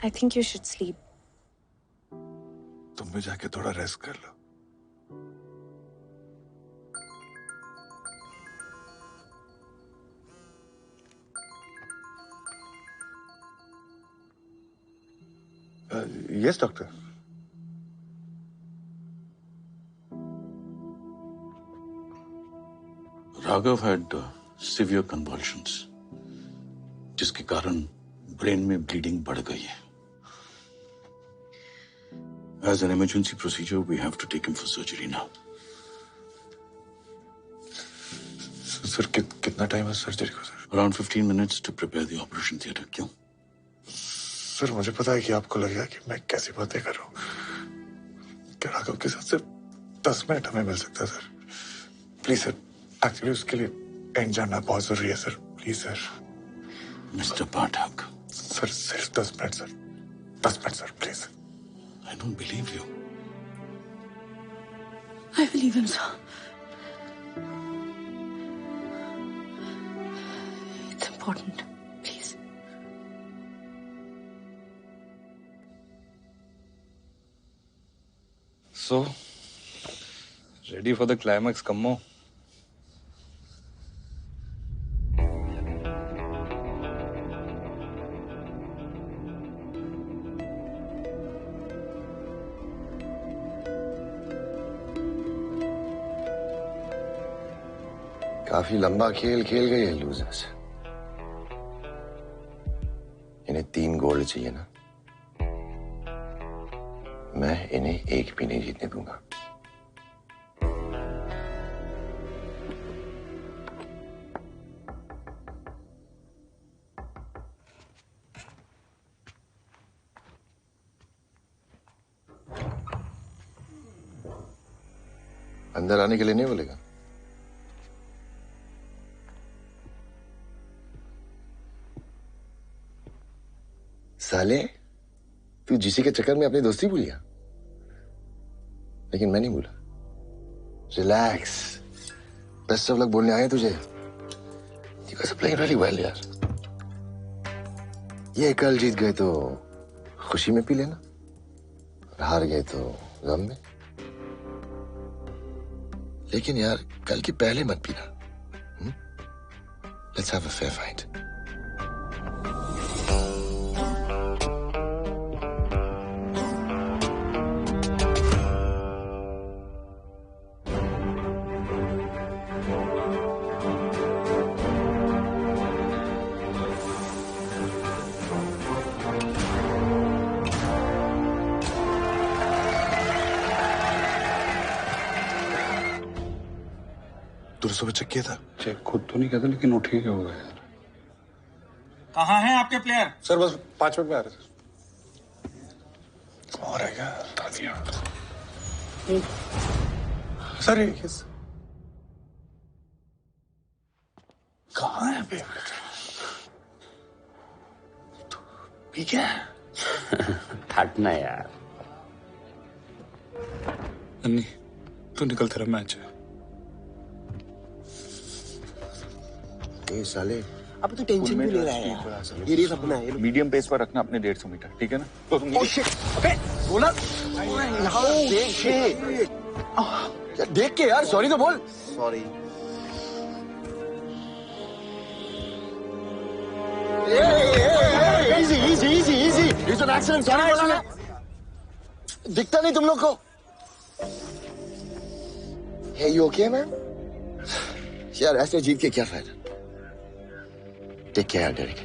I think you should sleep. तुम भी जाके थोड़ा रेस्ट कर लो। Yes doctor. Raghav had severe convulsions, जिसके कारण ब्रेन में ब्लीडिंग बढ़ गई है. As an emergency procedure, we have to take him for surgery now. Sir कितना टाइम है सर्जरी को sir? Around 15 minutes to prepare the operation theater. क्यों? सर मुझे पता है कि आपको लगेगा कि मैं कैसी बातें कर रहा हूँ. क्या राघव के साथ सिर्फ 10 मिनट हमें मिल सकता है सर? प्लीज सर, एक्चुअली उसके लिए एंड जानना बहुत जरूरी है sir. Please sir. Mister Pathak. Sir सिर्फ 10 minute sir. 10 minute sir please. I don't believe you. I believe him, sir. It's important. Please. So, ready for the climax, Kammo? काफी लंबा खेल खेल गए हैं लूजर्स. इन्हें 3 गोल्ड चाहिए ना? मैं इन्हें एक भी नहीं जीतने दूंगा. अंदर आने के लिए नहीं बोलेगा? साले, तू जीसी के चक्कर में अपनी दोस्ती भूल गया. लेकिन मैं नहीं भूला. रिलैक्स. बेस्ट ऑफ लक बोलने आए तुझे. You guys are playing really well यार. ये कल जीत गए तो खुशी में पी लेना, और हार गए तो गम में. लेकिन यार कल की पहले मत पीना. Let's have a fair fight. तूने सुबह चेक किया था? चेक खुद तो नहीं कहता, लेकिन वो ठीक हो गया यार. कहाँ हैं आपके प्लेयर? सर बस 5 मिनट में आ रहे थे. और है क्या? बता दिया. सर ये किस कहाँ है बे? ठीक है. हटना यार. अन्नी, तू निकल, तेरा मैच है. ए साले, अब तो टेंशन भी ले रहा है यार. ये रेस अपना है. मीडियम पेस पर रखना अपने 150 मीटर, ठीक है ना? तो तुम अबे बोला देख के यार, देख के यार. सॉरी तो बोल. Sorry. Easy easy easy easy. It's an accident. Sorry बोला ना. दिखता नहीं तुम लोग को. Hey you okay man? यार ऐसे जीत के क्या फायदा. Take care Derek.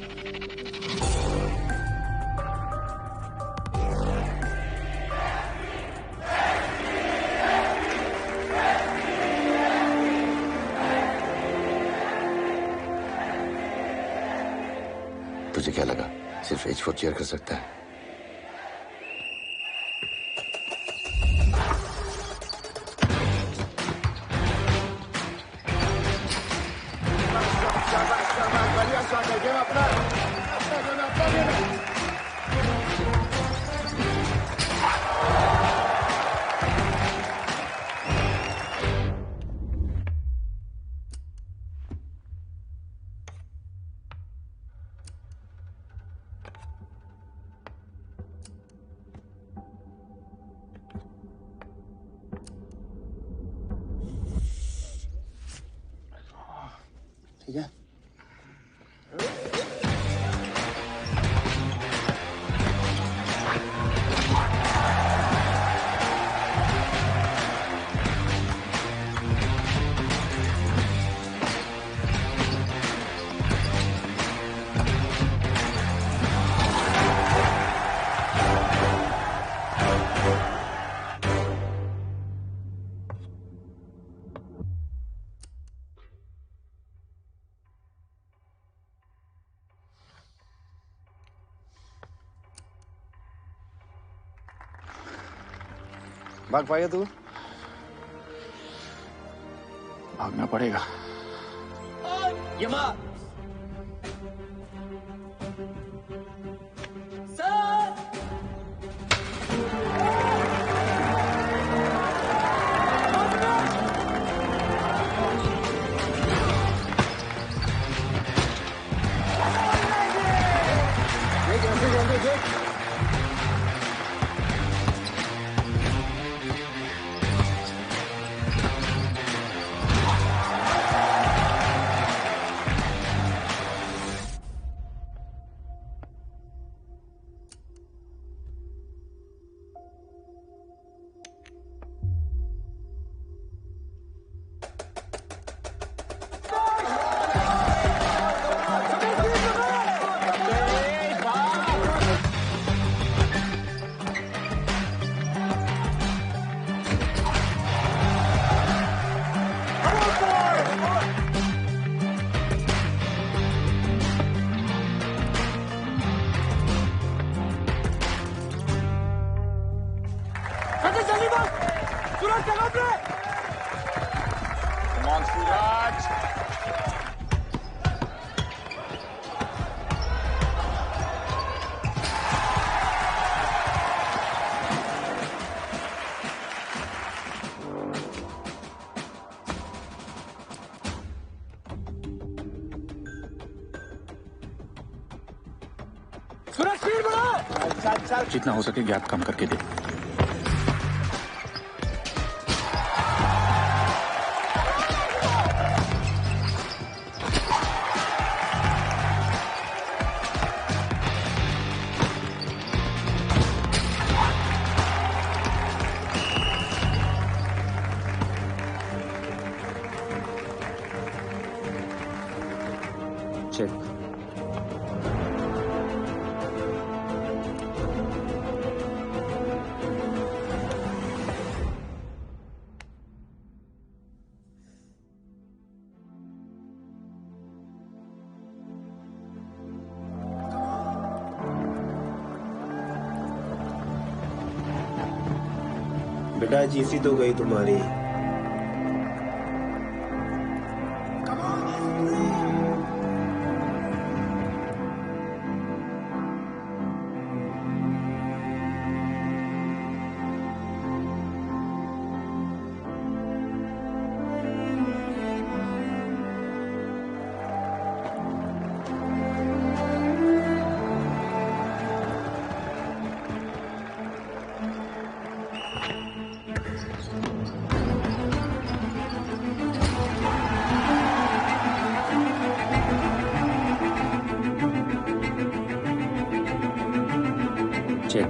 तुझे क्या लगा सिर्फ H4 चेयर कर सकता है? ठीक है. भाग पाएगा तू? भागना पड़ेगा। यमा सर जितना हो सके गैप कम करके दे। चेक। बेटा जीसी तो गई तुम्हारी। चेक।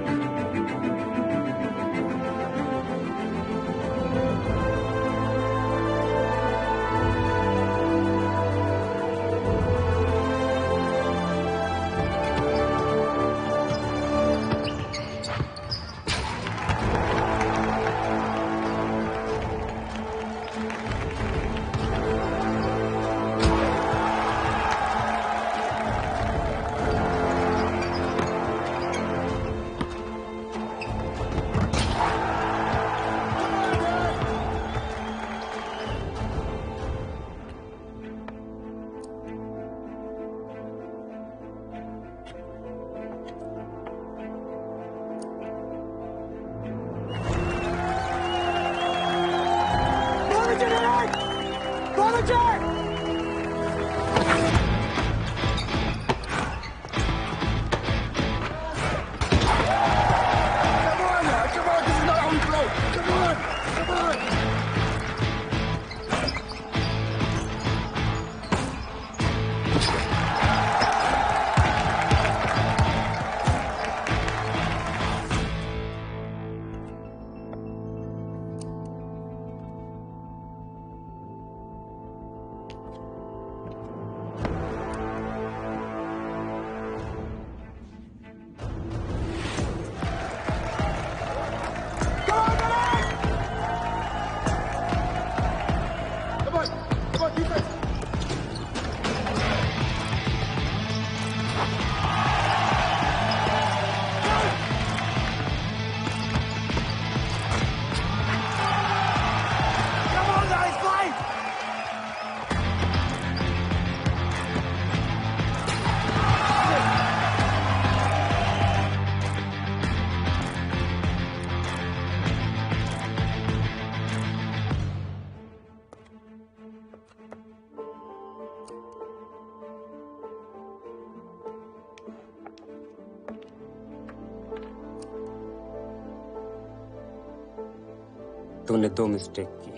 तूने 2 मिस्टेक की।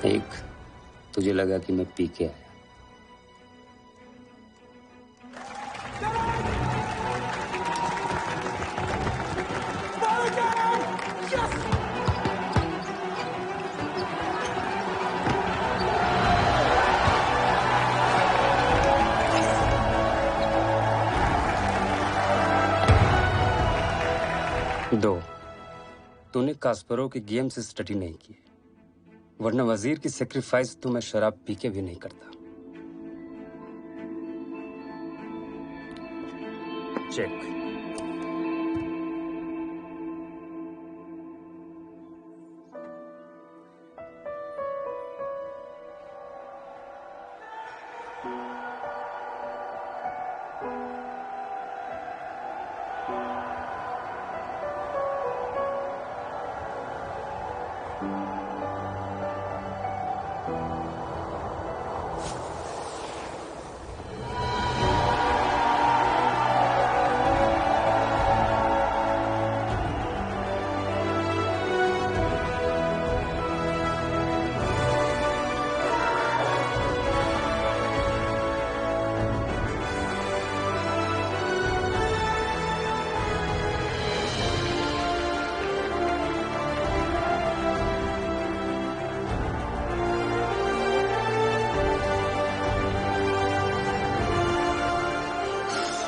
एक, तुझे लगा कि मैं पी के आया। दो, तूने कास्परोव की गेम से स्टडी नहीं की, वरना वजीर की सेक्रीफाइस तो मैं शराब पी के भी नहीं करता। चेक।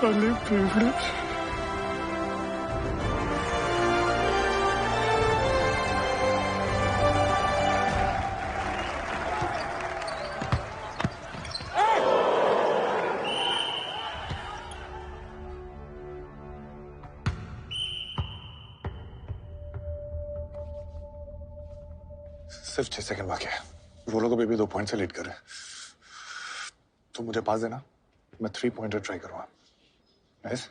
साले प्रिविलेज। सिर्फ 6 सेकंड बाकी है। वो लोग अभी भी 2 पॉइंट से लीड कर रहे हैं। तो मुझे पास देना, मैं 3 पॉइंटर ट्राई करूंगा। नाइस।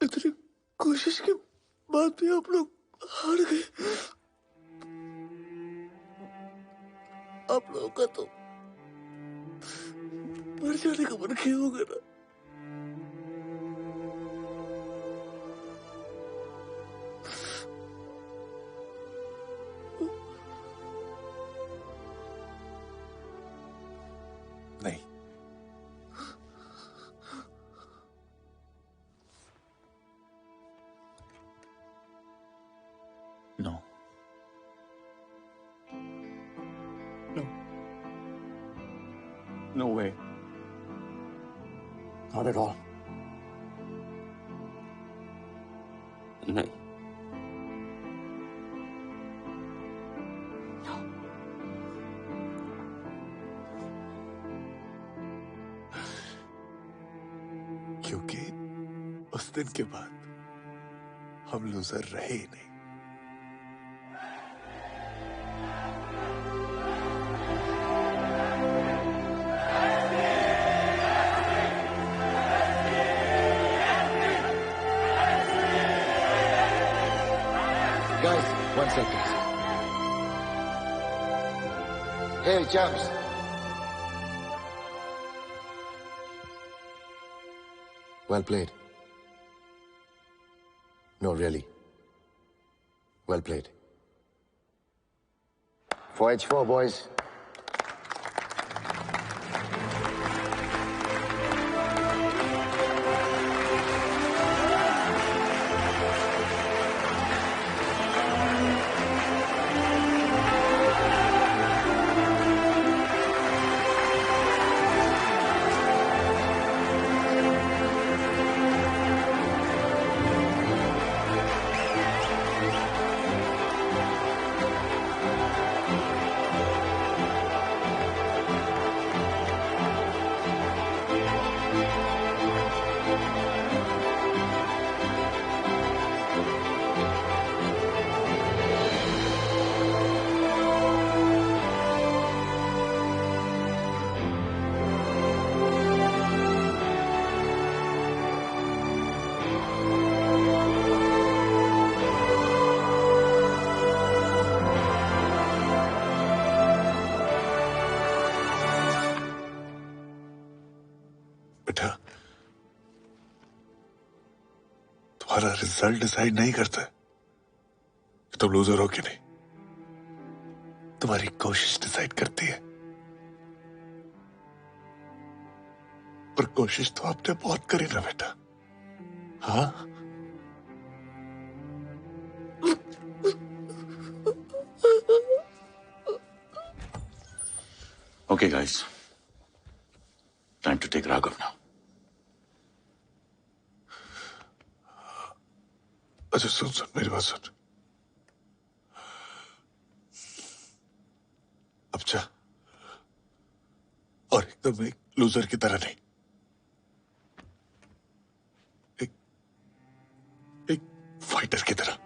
इतनी कोशिश के बाद भी आप लोग हार गए। आप लोगों का तो मर जाने का मन किया होगा ना। नहीं, no no way, not at all. नहीं, क्योंकि उस दिन के बाद हम लूजर रहे ही नहीं। Guys, 1 second. Hey, champs. Well played. No, really. Well played. 4H4, boys. बेटा, तुम्हारा रिजल्ट डिसाइड नहीं करता कि तुम लूजर हो कि नहीं। तुम्हारी कोशिश डिसाइड करती है। पर कोशिश तो आपने बहुत करी ना बेटा। हाँ, Okay, guys. Time to take Raghav now. अच्छा सुन मेरी बात सुन। अब जा, और एकदम एक लूजर की तरह नहीं, एक फाइटर की तरह।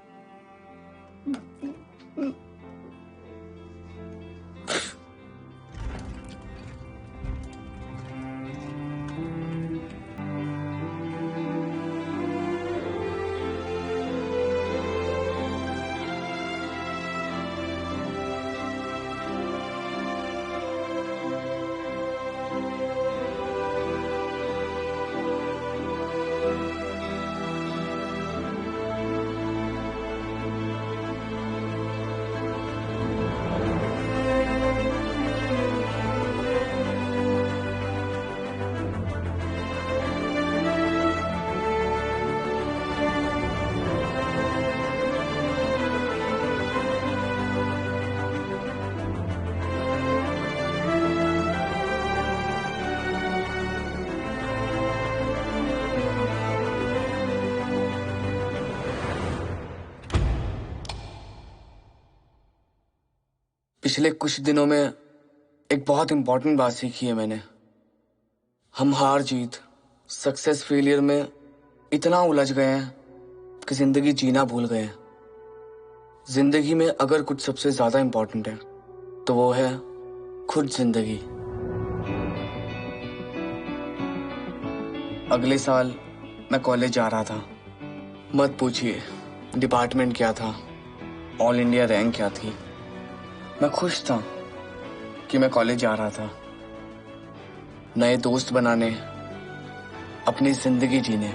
पिछले कुछ दिनों में एक बहुत इंपॉर्टेंट बात सीखी है मैंने। हम हार जीत, सक्सेस फेलियर में इतना उलझ गए हैं कि जिंदगी जीना भूल गए हैं। जिंदगी में अगर कुछ सबसे ज्यादा इंपॉर्टेंट है तो वो है खुद जिंदगी। अगले साल मैं कॉलेज जा रहा था। मत पूछिए डिपार्टमेंट क्या था, ऑल इंडिया रैंक क्या थी। मैं खुश था कि मैं कॉलेज जा रहा था, नए दोस्त बनाने, अपनी जिंदगी जीने।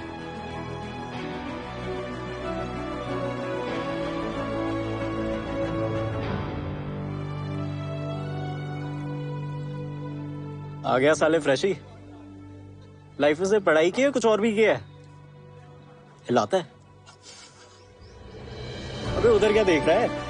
आ गया साले फ्रेशी। लाइफ में से पढ़ाई की है, कुछ और भी किया है? हिलाता है। अबे उधर क्या देख रहा है?